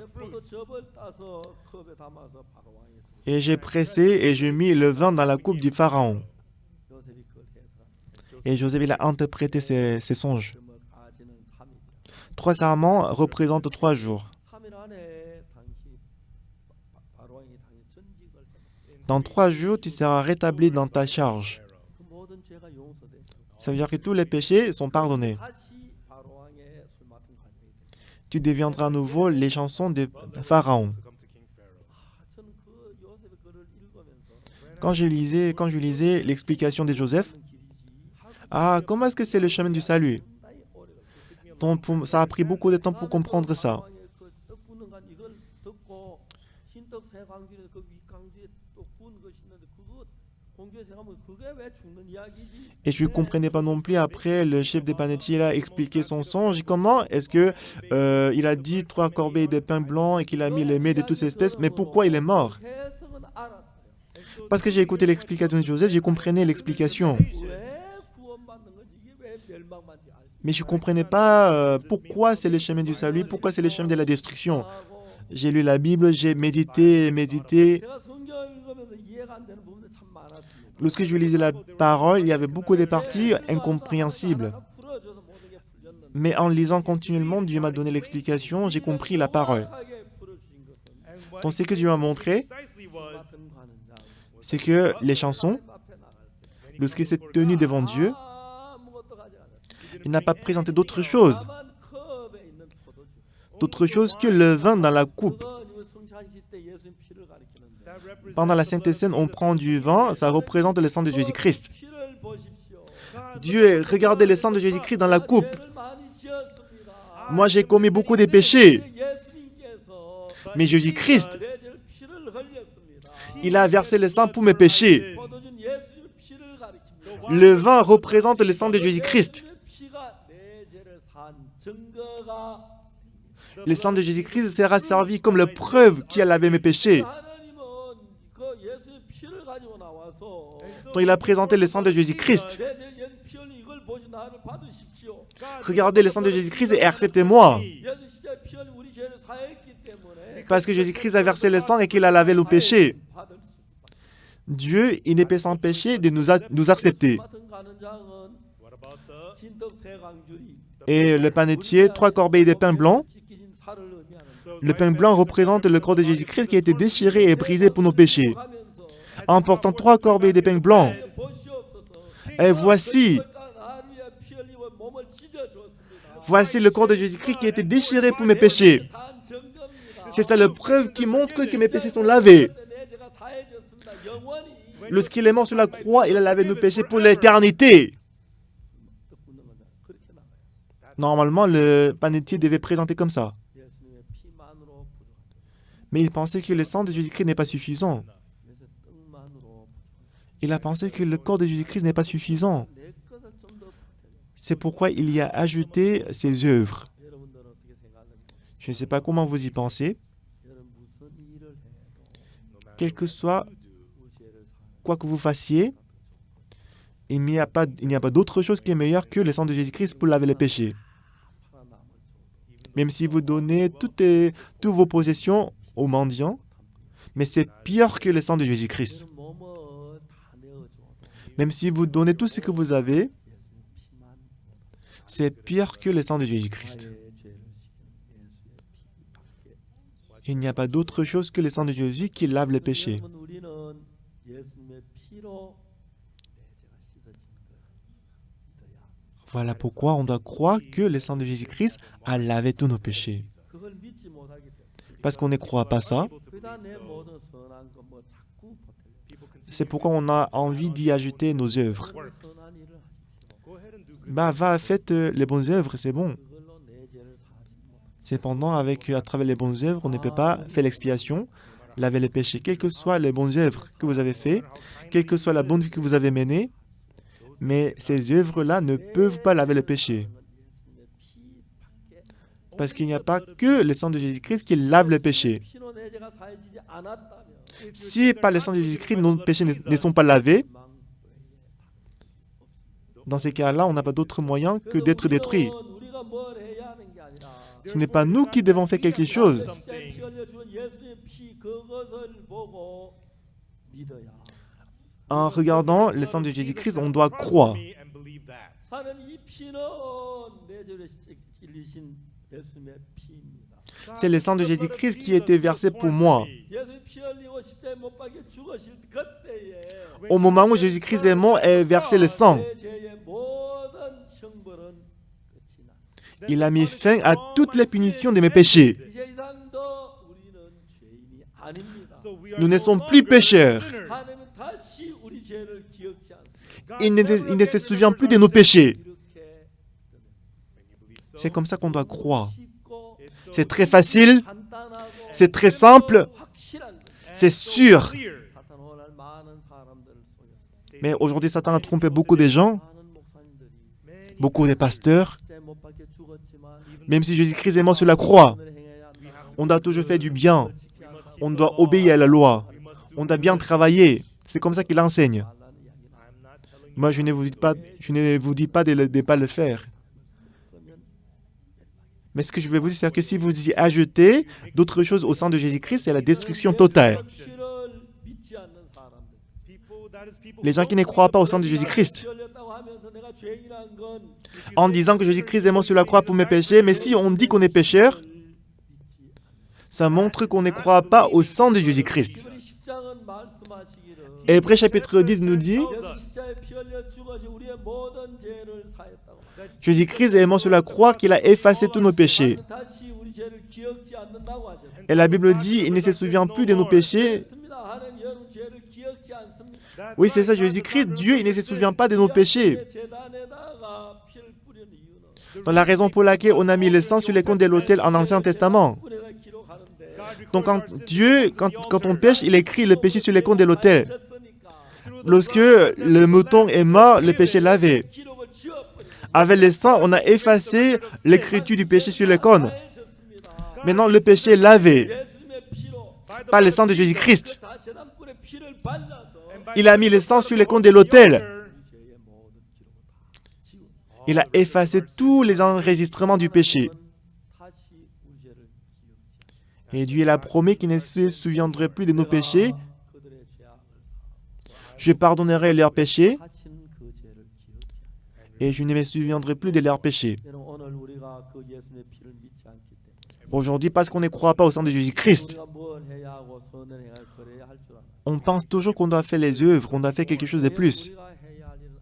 Et j'ai pressé et j'ai mis le vin dans la coupe du pharaon. Et Joseph, il a interprété ses songes. 3 sarments représentent 3 jours. Dans 3 jours, tu seras rétabli dans ta charge. Ça veut dire que tous les péchés sont pardonnés. Tu deviendras à nouveau les chansons de Pharaon. Quand je lisais l'explication de Joseph, ah, comment est-ce que c'est le chemin du salut? Ça a pris beaucoup de temps pour comprendre ça. Et je ne comprenais pas non plus. Après, le chef des panetiers a expliqué son songe. Comment est-ce que il a dit 3 corbeilles de pain blanc et qu'il a mis les mets de toutes espèces? Mais pourquoi il est mort? Parce que j'ai écouté l'explication de Joseph, j'ai compris l'explication. Mais je ne comprenais pas pourquoi c'est le chemin du salut, pourquoi c'est le chemin de la destruction. J'ai lu la Bible, j'ai médité. Lorsque je lisais la parole, il y avait beaucoup de parties incompréhensibles. Mais en lisant continuellement, Dieu m'a donné l'explication, j'ai compris la parole. Donc ce que Dieu m'a montré, c'est que les chansons, lorsqu'il s'est tenu devant Dieu, il n'a pas présenté d'autre chose que le vin dans la coupe. Pendant la Sainte Seine, on prend du vin, ça représente le sang de Jésus-Christ. Dieu, regardez le sang de Jésus-Christ dans la coupe. Moi, j'ai commis beaucoup de péchés. Mais Jésus-Christ, il a versé le sang pour mes péchés. Le vin représente le sang de Jésus-Christ. Le sang de Jésus-Christ sera servi comme la preuve qu'il a lavé mes péchés. Donc il a présenté le sang de Jésus-Christ. Regardez le sang de Jésus-Christ et acceptez-moi. Parce que Jésus-Christ a versé le sang et qu'il a lavé nos péchés. Dieu, il n'est pas sans péché de nous accepter. Et le panetier, 3 corbeilles de pain blanc. Le pain blanc représente le corps de Jésus-Christ qui a été déchiré et brisé pour nos péchés. En portant 3 corbeilles de pain blanc. Et voici le corps de Jésus-Christ qui a été déchiré pour mes péchés. C'est ça la preuve qui montre que mes péchés sont lavés. Lorsqu'il est mort sur la croix, il a lavé nos péchés pour l'éternité. Normalement, le panetier devait présenter comme ça. Mais il pensait que le sang de Jésus-Christ n'est pas suffisant. Il a pensé que le corps de Jésus-Christ n'est pas suffisant. C'est pourquoi il y a ajouté ses œuvres. Je ne sais pas comment vous y pensez. Quel que soit quoi que vous fassiez, il n'y a pas d'autre chose qui est meilleure que le sang de Jésus-Christ pour laver les péchés. Même si vous donnez toutes vos possessions aux mendiants, mais c'est pire que le sang de Jésus-Christ. Même si vous donnez tout ce que vous avez, c'est pire que le sang de Jésus-Christ. Il n'y a pas d'autre chose que le sang de Jésus qui lave les péchés. Voilà pourquoi on doit croire que le sang de Jésus-Christ a lavé tous nos péchés. Parce qu'on ne croit pas ça, 그다 내 모든 선한 것 뭐 자꾸 보태려. c'est pourquoi on a envie d'y ajouter nos œuvres. 선한 일을 하십시오. Go ahead and do good. Bah, va, faites les bonnes œuvres, c'est bon. 그걸로 내 죄를 사하지 못. Cependant, à travers les bonnes œuvres, on ne peut pas faire l'expiation, laver les péchés. Quelles que soient les bonnes œuvres que vous avez faites, quelle que soit la bonne vie que vous avez menée, mais ces œuvres-là ne peuvent pas laver le péché. 예수님의 피 밖에 Parce qu'il n'y a pas que le sang de Jésus-Christ qui lave le péché. 피로 내 죄가 사해지지 않았다면 Si par le sang de Jésus-Christ, nos péchés ne sont pas lavés, dans ces cas-là, on n'a pas d'autre moyen que d'être détruit. 우리가 뭘 해야 하는 게 아니라 Ce n'est pas nous qui devons faire quelque chose. 십자가에 피 흘려 주은 예수의 피 그것을 보고 믿어야. En regardant le sang de Jésus-Christ, on doit croire. Me and believe that. 하나님 이 피는 내 죄를 찔리신 예수님의 피입니다. C'est le sang de Jésus-Christ qui a été versé pour moi. 예수님 피 흘리고 십자가에 못 박혀 죽으실 그때에 Au moment où Jésus-Christ est mort et versé le sang, 내 죄의 모든 형벌은 끝이 났습니다. il a mis fin à toutes les punitions de mes péchés. 이제 이상 더 우리는 죄인이 아닙니다. So we are Nous ne no sommes longer plus pécheurs. sinners. 하나님은 다시 우리 죄를 기억지 않습니다. Il ne se souvient plus de nos péchés. 이렇게 C'est comme ça qu'on doit croire. 쉽고 C'est très facile, 간단하고 c'est très simple, 확실한 것. c'est sûr. 사탄 오늘 많은 사람들을 속였어요. Mais aujourd'hui, Satan a trompé beaucoup de gens, 많은 목사님들이 beaucoup de pasteurs. 십자가에 못 박혀 죽었지만 Même si Jésus-Christ est mort sur la croix, 오늘 행해야 한다. on doit toujours faire du bien. 지켜야 한다. On doit obéir à la loi. On doit bien travailler. C'est comme ça qu'il enseigne. 말라는 이야기는 I'm not telling you. Moi, je ne vous dis pas de ne pas le faire. 그러면 Mais ce que je vais vous dire, c'est que si vous y ajoutez d'autres choses au sang de Jésus-Christ, c'est la destruction totale. 피를 믿지 않는 사람들. People, that is people Les gens qui ne croient pas au sang de Jésus-Christ, 피 흘렸다고 하면서 내가 죄인이란 건 en disant que Jésus-Christ est mort sur la croix pour mes péchés, mais si on dit qu'on est pécheur, 믿지 않는 ça montre qu'on ne croit pas au sang de Jésus-Christ. 이번에 10장은 말씀하시기를 Hébreux chapitre 10 nous dit, 예수 십자가에 피 흘려 죽어서 우리의 모든 죄를 사했다고. Jésus-Christ est mort sur la croix, qu'il a effacé tous nos péchés. 다시 우리 죄를 기억지 않는다고 하셨습니다. Et la Bible dit, il ne se souvient plus de nos péchés. 그렇습니다. 하나님 여러분 죄를 기억지 않습니다. Oui, c'est ça, Jésus-Christ, Dieu, il ne se souvient pas de nos péchés. 제단에다가 피를 뿌리는 이유는 Dans la raison pour laquelle on a mis le sang sur les comptes de l'autel en Ancien Testament. 뿌리가 기록하는데 Donc quand Dieu, quand on pêche, il écrit le péché sur les comptes de l'autel. Lorsque le mouton est mort, le péché est lavé. 기록을 지워버리고 Avec le sang, on a effacé l'écriture du péché sur les cônes. 했습니다. Maintenant, le péché est lavé 예수님의 피로 par le sang de Jésus-Christ. 다 제단불에 피를 발라서 Il a mis le sang sur les comptes de l'autel. 죄의 모든 기록을 다 지우고 Il a effacé tous les enregistrements du péché. 다시 우리 죄를 기억지 Et Dieu l'a promis qu'il ne se souviendrait plus de nos péchés. 그들의 죄악을 Je pardonnerai leurs péchés 다시는 그 죄를 기억지 않고 et je ne me souviendrai plus de leurs péchés. 여러분 오늘 우리가 그 예수님의 피를 믿지 않기 때문에 Aujourd'hui, parce qu'on ne croit pas au sang de Jésus-Christ, 우리가 뭘 해야 하고 선을 행할 그래야 할 줄 알아. on pense toujours qu'on doit faire les œuvres, qu'on doit faire quelque chose de plus. 우리가 해야 할 일은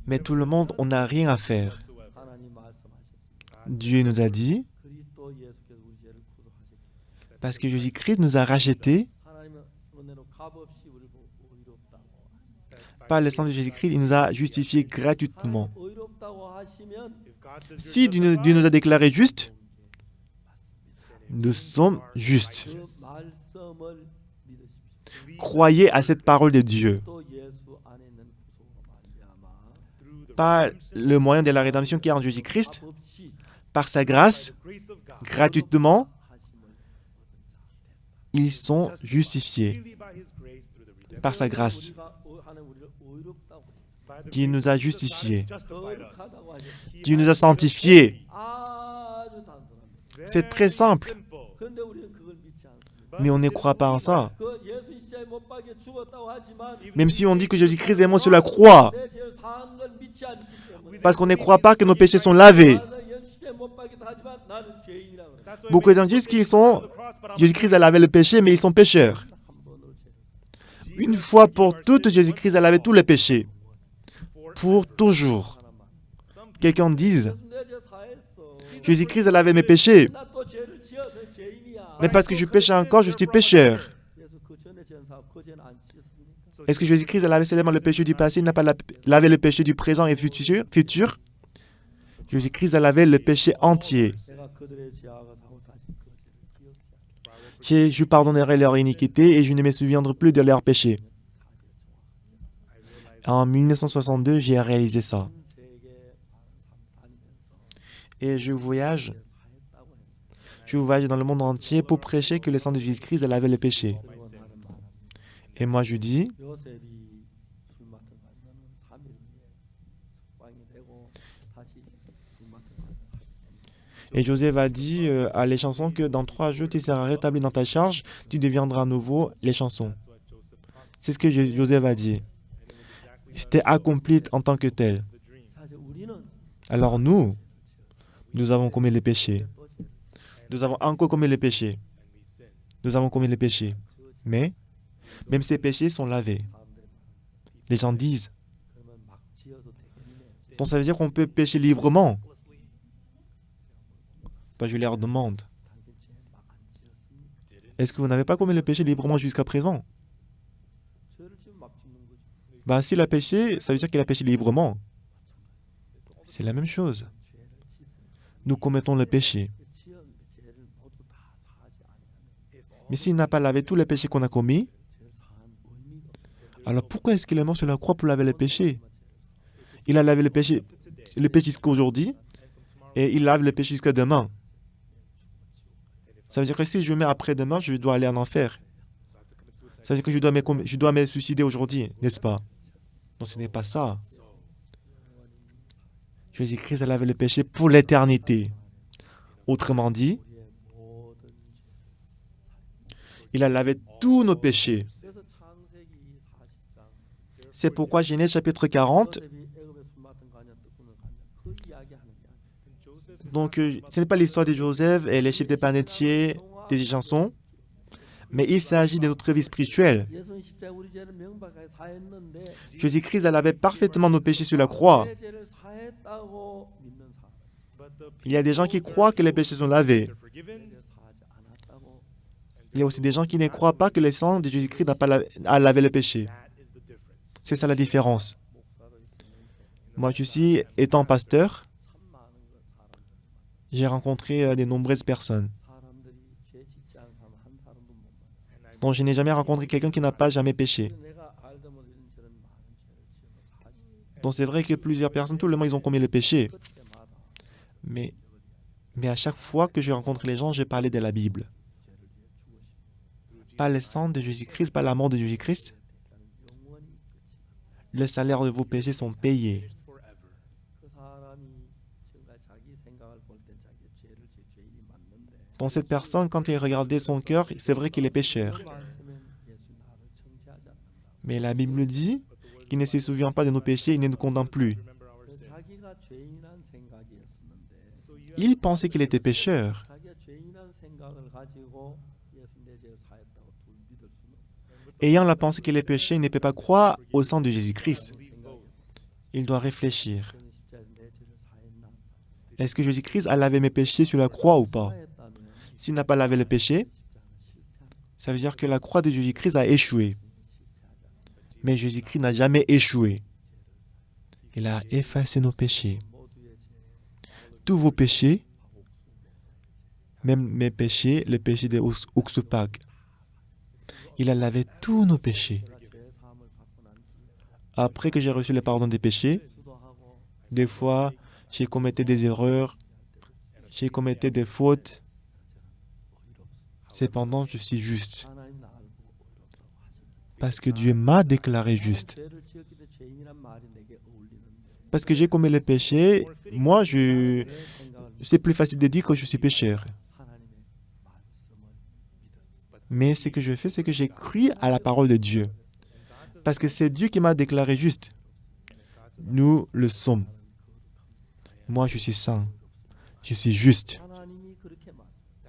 Mais tout le monde, on n'a rien à faire. 하나님 말씀하셨습니다. Dieu nous a dit, 그리스도 예수께서 우리 죄를 구속하셨기 parce que Jésus-Christ nous a rachetés, 하나님은 은혜로 값없이 우리를 보고 의롭다고 par le sang de Jésus-Christ, il nous a justifiés gratuitement. 하나님 의롭다고 하시면 Si Dieu nous a déclarés justes, nous sommes justes. 그 말씀을 믿으십시오. Croyez à cette parole de Dieu. 또 예수 안에 있는 구속으로 말미암아 Par le moyen de la rédemption qui est en Jésus-Christ, 값없이 par sa grâce, grace of God, gratuitement, 하심을 ils sont justifiés freely by His grace through the redemption. par sa grâce. 우리가 하나님 우리를 의롭다고 By the Dieu nous grace a of God, justifiés. justified us. 거룩하다고 하셨습니다. Dieu nous a sanctifiés. 아주 단순합니다. C'est très simple. Simple. 그런데 우리는 그걸 믿지 않습니다. Mais on ne croit pas en ça. 그 예수 십자가에 못 박혀 죽었다고 하지만 Même si on dit que Jésus-Christ est mort sur la croix, 내 죄를 사한 걸 믿지 않기 때문에 parce qu'on ne croit pas que nos péchés sont lavés. 나는 예수 십자가에 못 박히다 하지만 나는 죄인이라고 그래요. That's why Beaucoup we de gens disent qu'ils sont, the cross, but I'm Jésus-Christ a lavé le péché, mais ils sont pécheurs. 한 번으로 죄를 Une fois pour toutes, Jésus-Christ a lavé tous les péchés. Pour toujours. Quelqu'un dise, 예수 내 죄 사했어. Jésus-Christ a lavé mes péchés. 나 또 죄를 지어서 죄인이야. Mais parce que je péchais encore, je suis pécheur. 그래서 그 전에 지은 사람 그 전에 안 씻었습니까? Est-ce que Jésus-Christ a lavé seulement le péché du passé, il n'a pas lavé le péché du présent et futur? Jésus-Christ a lavé le péché entier. 내가 그들의 죄악을 사고 다시 그 죄를 기억지 않아. Je pardonnerai leur iniquité et je ne me souviendrai plus de leurs péchés. En 1962, j'ai réalisé ça. 전 세계 다니면서 Et je voyage 사했다고 했어요. Je voyage dans le monde entier pour prêcher que le sang de Jésus-Christ a lavé le péché. 그리고 나는 말 Et moi je dis, 요셉이 술 맡은 가면은 3일 후에 석방이 되고 다시 술 맡은 가면 et Joseph a dit à les chansons que dans 3 jours tu seras rétabli dans ta charge, tu deviendras à nouveau les chansons. C'est ce que Joseph a dit. C'était accompli en tant que tel. 사실 우리는 Alors nous avons commis les péchés. Nous avons encore commis les péchés. Nous avons commis les péchés. Mais même ces péchés sont lavés. 사람들이 Les gens disent, 그러면 막 지어도 되겠네. donc ça veut dire qu'on peut pécher librement. Bah, je leur demande, 당신 죄막안 지었습니까? est-ce que vous n'avez pas commis le péché librement jusqu'à présent? 죄를 지으면 막 짓는 거죠. Bah, s'il a péché, ça veut dire qu'il a péché librement. C'est la même chose. 죄를 짓습니다. Nous commettons le péché. 지은 죄를 모두 다 사하지 아니하면 Mais s'il n'a pas lavé tous les péchés qu'on a commis, 죄를 사한 의미가 없어요. alors pourquoi est-ce qu'il est mort sur la croix pour laver les péchés? Il a lavé le péché jusqu'à aujourd'hui et il lave le péché jusqu'à demain. Ça veut dire que si je mets après-demain, je dois aller en enfer. Ça veut dire que je dois me suicider aujourd'hui, n'est-ce pas? Non, ce n'est pas ça. Jésus-Christ a lavé le péché pour l'éternité. Autrement dit, 우리의 모든 죄. il a lavé tous nos péchés. 그래서 창세기 40장 C'est pourquoi Genèse chapitre 40, 요셉이 애굽에 술 맡은 가냐 떡군을 가냐 그 이야기하는 게 아니에요. donc ce n'est pas l'histoire de Joseph et les chiffres des panetiers, des chansons, mais il s'agit de notre vie spirituelle. 예수는 십자가에 우리 죄를 명백하게 사했는데 Jésus-Christ a lavé parfaitement nos péchés sur la croix. 내 죄를 사했다고 믿는 사람 Il y a des gens qui croient que les péchés sont lavés. 죄를 사하지 않았다고 Il y a aussi des gens qui ne croient pas que le sang de Jésus-Christ a lavé le péché. C'est ça la différence. 목사로 있으면서 Moi, je suis, étant pasteur, 참 많은 걸 사람들 j'ai rencontré de nombreuses personnes 사람들이 죄 짓지 않은 사람 한 사람도 못 만나. dont je n'ai jamais rencontré quelqu'un qui n'a pas jamais péché. 내가 알다 못해 저런 많은 죄를 지어서 사지. Donc c'est vrai que plusieurs personnes, tout le monde, ils ont commis le péché. 그때마다 Mais à chaque fois que je rencontre les gens, je parlais de la Bible. 죄를 위해 죽으시고 Pas le sang de Jésus-Christ, pas la mort de Jésus-Christ. 대가는 영원히 끝이. Le salaire de vos péchés sont payés. 그 사람이 정말 자기 생각을 볼 때 자기 죄를 지 죄인이 맞는데 Donc cette personne, quand il regardait son cœur, c'est vrai qu'il est pécheur. 그 말씀엔 예수 나를 청지하지 않는다. Mais la Bible dit qu'il ne se souvient pas de nos péchés, il ne nous condamne plus. 그 자기가 죄인이란 생각이었었는데 Il pensait qu'il était pécheur. 자기가 죄인이란 생각을 가지고 예수 내 죄를 사했다고 둘 믿을 수는 Ayant la pensée qu'il est péché, il ne peut pas croire au sang de Jésus-Christ. Il doit réfléchir. 그는 십자가에 내 죄를 사했나? Est-ce que Jésus-Christ a lavé mes péchés sur la croix ou pas? 사했다면 S'il n'a pas lavé le péché, 십자가는 실패한 ça veut dire que la croix de Jésus-Christ a échoué. 실패하지 않는 Mais Jésus-Christ n'a jamais échoué. Il a effacé nos péchés. 모두의 죄 Tous vos péchés, même mes péchés, le péché de Uxupak. Il a lavé tous nos péchés. 제가 죄 사함을 받고 난 뒤에 Après que j'ai reçu le pardon des péchés, 수도하고 des fois, j'ai commetté des erreurs, j'ai commetté des fautes. Cependant, je suis juste. 하나님 나를 보고 의롭다고 하셨기 Parce que Dieu m'a déclaré juste. 죄를 지었기 때문에 죄인이란 말이 내게 어울리는데 Parce que j'ai commis le péché, moi, 내 생각을 c'est plus facile de dire que je suis pécheur. 하나님의 말씀을 믿었어. Mais ce que je fais, c'est que j'ai cru à la parole de Dieu. Parce que c'est Dieu qui m'a déclaré juste. Nous le sommes. Moi, je suis saint. Je suis juste. 하나님이 그렇게 말.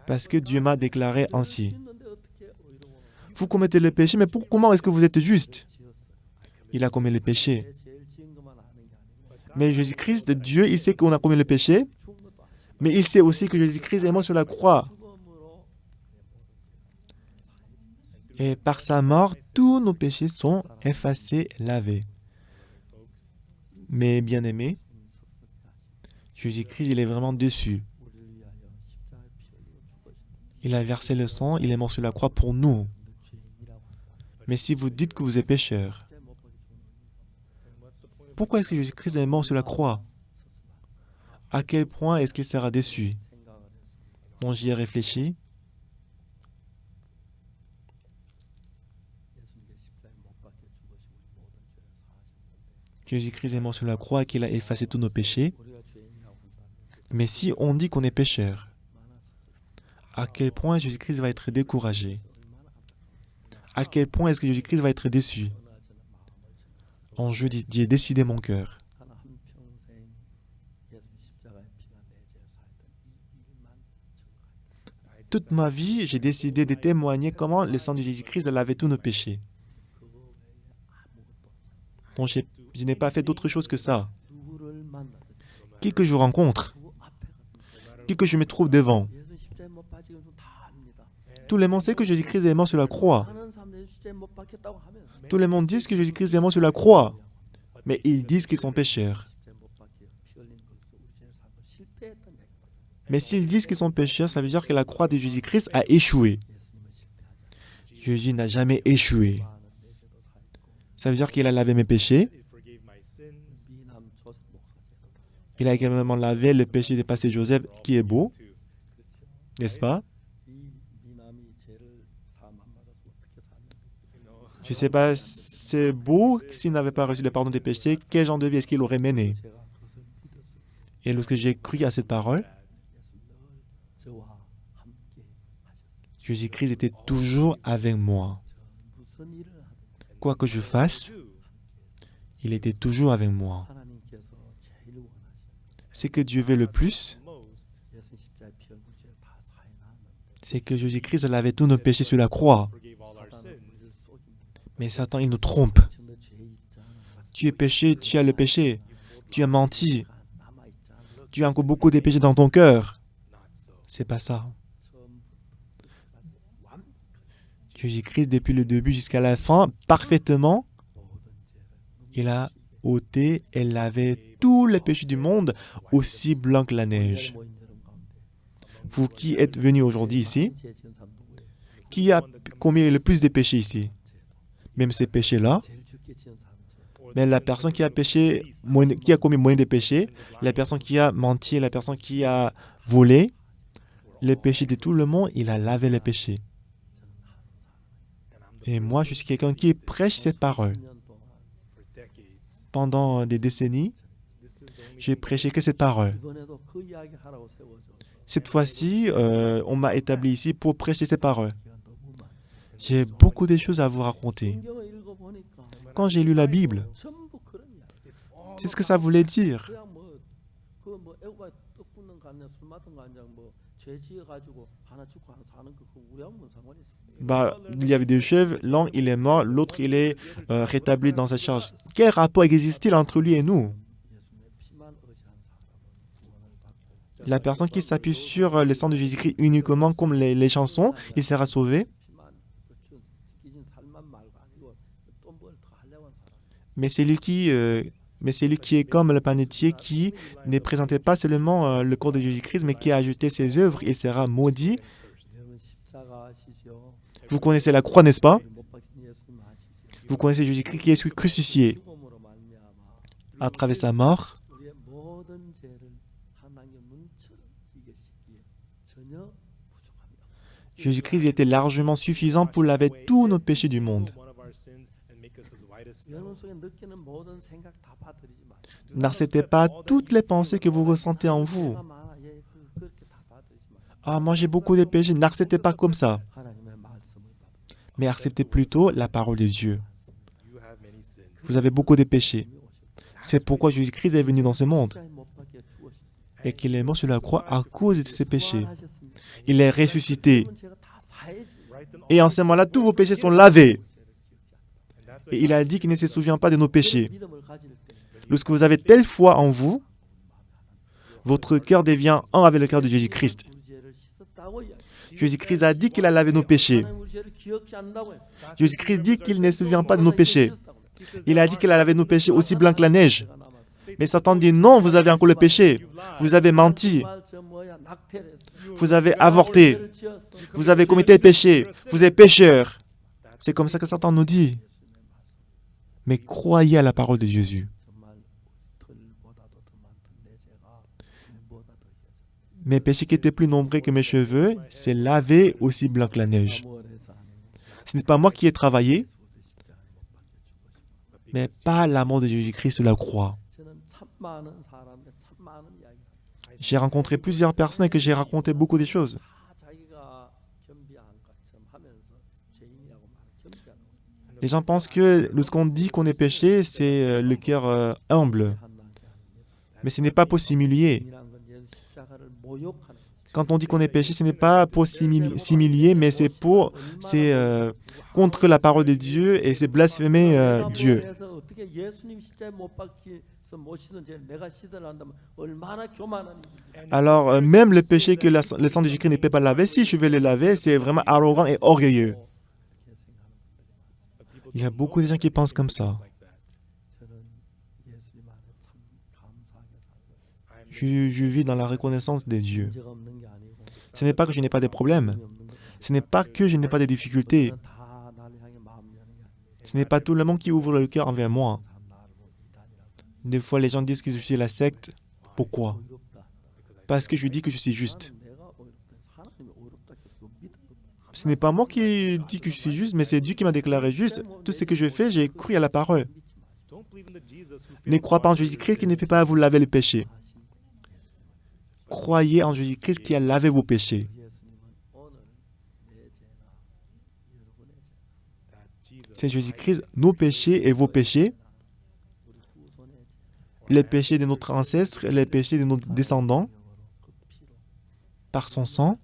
Parce que Dieu m'a déclaré ainsi. 짓는데 어떻게 의로워? Vous commettez le péché, mais comment est-ce que vous êtes juste? 지었어. Il a commis le péché. 내 죄를 지은 것만 아는 게 아니고 Mais Jésus-Christ, Dieu, il sait qu'on a commis le péché, 죽은 것도 아시고 mais il sait aussi que Jésus-Christ est mort sur la croix. 죽음으로 Et par sa mort, tous nos péchés sont effacés, lavés. Mais bien-aimés, Jésus-Christ, il est vraiment dessus. 우리를 위하여 십자가에 피 흘리고 죽으신 Il a versé le sang, il est mort sur la croix pour nous. 분들 죄인이라고 한다. Mais si vous dites que vous êtes pécheur, 십자가에 못 박혀 죽는 의미가 Then what's the point of pourquoi est-ce que Jésus-Christ est mort sur la croix? À quel point est-ce qu'il sera déçu? 생각을 해서 Donc j'y ai réfléchi. 예수님께 십자가에 못 박혀 죽으시고 우리 모든 죄를 사하셨는데 Jésus-Christ est mort sur la croix et qu'il a effacé tous nos péchés. 우리가 죄인이라고 한다면 Mais si on dit qu'on est pécheur, 얼마나 섭섭해. à quel point Jésus-Christ va être découragé? 얼마나 안타까운지. À quel point est-ce que Jésus-Christ va être déçu? 어느 하지는 마음을 En je dis, j'ai décidé mon cœur. 한 평생 예수 십자가의 피가 내 죄를 사했던 이 일만 증거하였다. Toute ma vie, j'ai décidé de témoigner comment le sang de Jésus-Christ lavait tous nos péchés. 그거 외에 아무것도 없잖아. Donc je n'ai pas fait d'autre chose que ça. 누구를 만나든 Qui que je rencontre, 그 앞에 가든 qui que je me trouve devant, 예수 십자가에 못 박히는 분 다 압니다. tout le monde sait que Jésus-Christ est mort sur la croix. 사는 사람들이 예수 십자가에 못 박혔다고 하면 Tout le monde dit que Jésus-Christ est mort sur la croix. Mais ils disent qu'ils sont pécheurs. 십자가에 못 박혀 피 흘린 것으로 우리 죄를 사고 실패했던 얘기. Mais s'ils disent qu'ils sont pécheurs, ça veut dire que la croix de Jésus-Christ a échoué. 예수님은 실패하지 Jésus n'a jamais échoué. 않았고 많은 내 죄도 사했고 Ça veut dire qu'il a lavé mes péchés. He forgave my sins. 미남 조셉 목사 죄도 다 Il a également lavé le péché de pasteur Joseph, qui est beau, Too. 그렇죠. n'est-ce pas? 이 미남이 죄를 사함 안 받아서 어떻게 사는지 You know, Je ne sais pas, c'est beau s'il n'avait pas reçu le pardon des péchés, quel genre de vie est-ce qu'il aurait mené? 제가 그것을 믿었을 Et lorsque j'ai cru à cette parole, 예수 늘 저와 함께 하셨어요. Jésus-Christ était toujours avec moi. 저 무슨 일을 하든 Quoi que je fasse, il était toujours avec moi. 하나님께서 제일 원하시는 Ce que Dieu veut le plus, most 예수 십자가에 피 흘린 죄다 사해 놨는데 c'est que Jésus-Christ a lavé tous nos péchés sur la croix. forgave all our 사단은 sins. 우리를 속입니다. Mais Satan, il nous trompe. 너 죄 있잖아. Tu es péché, tu as le péché. Tu as menti. 남아 있잖아. Tu as encore beaucoup de péchés dans ton cœur. Not so. C'est pas ça. 처음부터 끝까지 완벽한 Jésus-Christ, depuis le début jusqu'à la fin, parfaitement, 모든 죄를 il a ôté et lavé tous les péchés du monde, aussi blancs que la neige. 모인 여러분 가운데 Vous qui êtes venus aujourd'hui ici, 죄 지은 사람 누구예요? qui a commis le plus de péchés ici? Même ces péchés-là, 제일 적게 지은 사람 죄. mais la personne qui a péché, qui a commis moins de péchés, la personne qui a menti, la personne qui a volé, les péchés de tout le monde, il a lavé les péchés. Et moi, je suis quelqu'un qui prêche cette parole. 10년 동안 For decades. Pendant des décennies, This is the only j'ai prêché que cette parole. 이번에도 그 이야기 하라고 세워줘서 Cette fois-ci, on m'a établi ici pour prêcher cette parole. 기가 너무 많습니다. J'ai beaucoup de choses à vous raconter. 성경을 읽어보니까 Quand j'ai lu la Bible, 전부 그런 이야기. c'est ce que ça voulait dire. 그냥 뭐 애고가 떡 붓는 간장 술 맡은 간장 뭐죄 지어가지고 하나 죽고 하나 사는 거 그거 우리하고 무슨 상관이 있습니까? Bah, il y avait deux chèvres, l'un il est mort, l'autre il est rétabli dans sa charge. Quel rapport existe-t-il entre lui et nous? 예수님의 피만 의지한 사람은 구원을 받고 La personne qui s'appuie sur le sang de Jésus-Christ uniquement comme les chansons, il sera sauvé. 피만 찢긴 살만 말고 아니고 또 뭘 더 하려고 한 사람. Mais c'est lui qui est comme le panetier qui ne présentait pas seulement le corps de Jésus-Christ, mais qui a ajouté ses œuvres, il sera maudit. 여러분 십자가 아시죠? Vous connaissez la croix, n'est-ce pas? 못 박힌 예수님 아시죠? Vous connaissez Jésus-Christ qui est crucifié. 죽음으로 말미암아 À travers sa mort, 우리의 모든 죄를 하나님의 눈처럼 이게 시기에 전혀 부족함이 없어요. Jésus-Christ était largement suffisant pour laver tous nos péchés du monde. one of our sins and make us as white as snow. 여러분 속에 느끼는 모든 생각 다 받들이지 마세요. N'acceptez pas toutes les pensées que vous ressentez en vous. 죄가 많아. 예, 그렇게 다 받들이지 마세요. Ah, moi j'ai beaucoup de péchés, n'acceptez pas comme ça. 하나님의 말씀을 받들이지 Mais acceptez plutôt la parole de Dieu. You have many sins. Vous avez beaucoup de péchés. 마세요. C'est pourquoi Jésus-Christ est venu dans ce monde 십자가에 못 박혀 죽으셨습니다. et qu'il est mort sur la croix à cause de ses péchés. 부활하셨습니다. Il est ressuscité. 그러면 제가 다 사해지. Write them Et en ce moment-là, tous vos péchés sont lavés. and that's Et il a dit qu'il ne se souvient pas de nos péchés. 믿음을 가질 때 Lorsque vous avez telle foi en vous, votre cœur devient un avec le cœur de Jésus-Christ. 우리 죄를 씻었다고 이야기. Jésus-Christ a dit qu'il a lavé nos péchés. 하나님 우리 죄를 기억지 않는다고 했어요. Jésus-Christ dit qu'il ne se souvient pas de nos péchés. Il a dit qu'il a lavé nos péchés aussi blancs que la neige. Mais Satan dit non, vous avez encore le péché. Vous avez menti. Vous avez avorté. Vous avez commis tel péché. Vous êtes pécheur. C'est comme ça que Satan nous dit. Mais croyez à la parole de Jésus. Mes péchés qui étaient plus nombreux que mes cheveux, c'est lavé aussi blanc que la neige. Ce n'est pas moi qui ai travaillé, mais par l'amour de Jésus-Christ sur la croix. J'ai rencontré plusieurs personnes et que j'ai raconté beaucoup de choses. Les gens pensent que lorsqu'on dit qu'on est péché, c'est le cœur humble. Mais ce n'est pas pour s'humilier. Quand on dit qu'on est péché, ce n'est pas pour s'humilier, mais c'est contre la parole de Dieu et c'est blasphémer Dieu. Alors, même le péché que le sang de Jésus-Christ ne peut pas laver, si je vais le laver, c'est vraiment arrogant et orgueilleux. Il y a beaucoup de gens qui pensent comme ça. Je vis dans la reconnaissance de Dieu. Ce n'est pas que je n'ai pas de problèmes. Ce n'est pas que je n'ai pas de difficultés. Ce n'est pas tout le monde qui ouvre le cœur envers moi. Des fois, les gens disent que je suis la secte. Pourquoi? Parce que je dis que je suis juste. Ce n'est pas moi qui dis que je suis juste, mais c'est Dieu qui m'a déclaré juste. Tout ce que je fais, j'ai cru à la parole. Ne crois pas en Jésus-Christ qui ne peut pas vous laver le péché. Croyez en Jésus-Christ qui a lavé vos péchés. C'est Jésus-Christ, nos péchés et vos péchés, les péchés de notre ancêtre, les péchés de nos descendants, par son sang,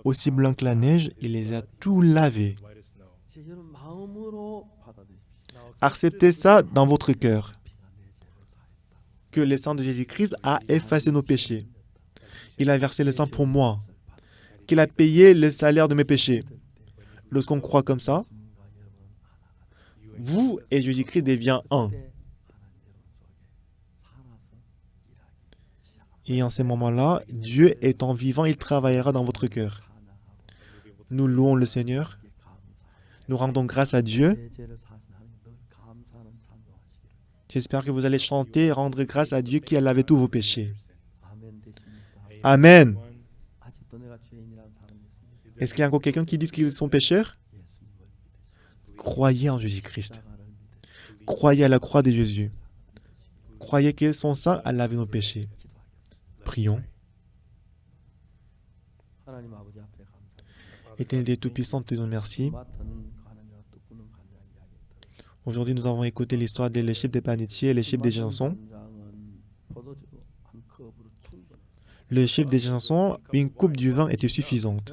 aussi blanc que la neige, il les a tous lavés. Acceptez ça dans votre cœur, que le sang de Jésus-Christ a effacé nos péchés. Il a versé le sang pour moi, qu'il a payé le salaire de mes péchés. Lorsqu'on croit comme ça, vous et Jésus-Christ deviennent un. Et en ce moment-là, Dieu étant vivant, il travaillera dans votre cœur. Nous louons le Seigneur. Nous rendons grâce à Dieu. J'espère que vous allez chanter et rendre grâce à Dieu qui a lavé tous vos péchés. Amen. Est-ce qu'il y a encore quelqu'un qui dit qu'ils sont pécheurs? Croyez en Jésus-Christ. Croyez à la croix de Jésus. Croyez que son sang a lavé nos péchés. Prions. Éternel Dieu Tout-Puissant, te disons merci. Aujourd'hui, nous avons écouté l'histoire des chiffres des panetiers et les chiffres des chansons. Le chiffre des chansons, une coupe du vin était suffisante.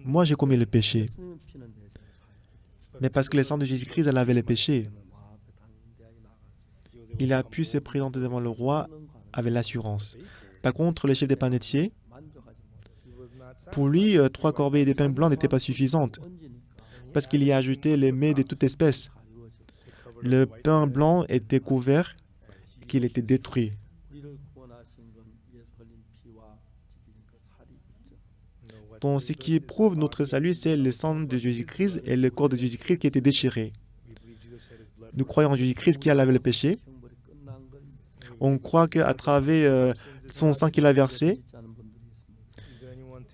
Moi, j'ai commis le péché. Mais parce que le sang de Jésus-Christ a lavé les péchés, il a pu se présenter devant le roi avec l'assurance. Par contre, le chef des panetiers, pour lui, 3 corbeilles de pain blanc n'étaient pas suffisantes, parce qu'il y a ajouté les mets de toute espèce. Le pain blanc était couvert, qu'il était détruit. Donc, ce qui prouve notre salut, c'est le sang de Jésus-Christ et le corps de Jésus-Christ qui était déchiré. Nous croyons en Jésus-Christ qui a lavé le péché. On croit qu'à travers son sang qu'il a versé,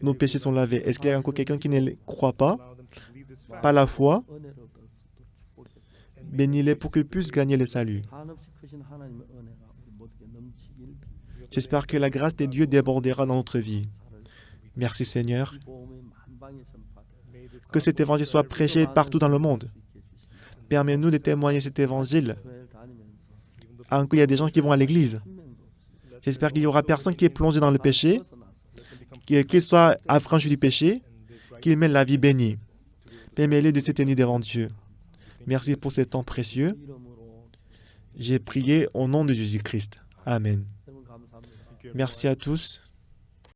nos péchés sont lavés. Est-ce qu'il y a encore quelqu'un qui ne croit pas, par la foi? Bénis-les pour qu'ils puissent gagner le salut. J'espère que la grâce de Dieu débordera dans notre vie. Merci Seigneur. Que cet évangile soit prêché partout dans le monde. Permets-nous de témoigner cet évangile. Il y a des gens qui vont à l'église. J'espère qu'il y aura personne qui est plongé dans le péché, qu'il soit affranchi du péché, qu'il mène la vie bénie. Permets-les de se tenir devant Dieu. Merci pour ce temps précieux. J'ai prié au nom de Jésus-Christ. Amen. Merci à tous.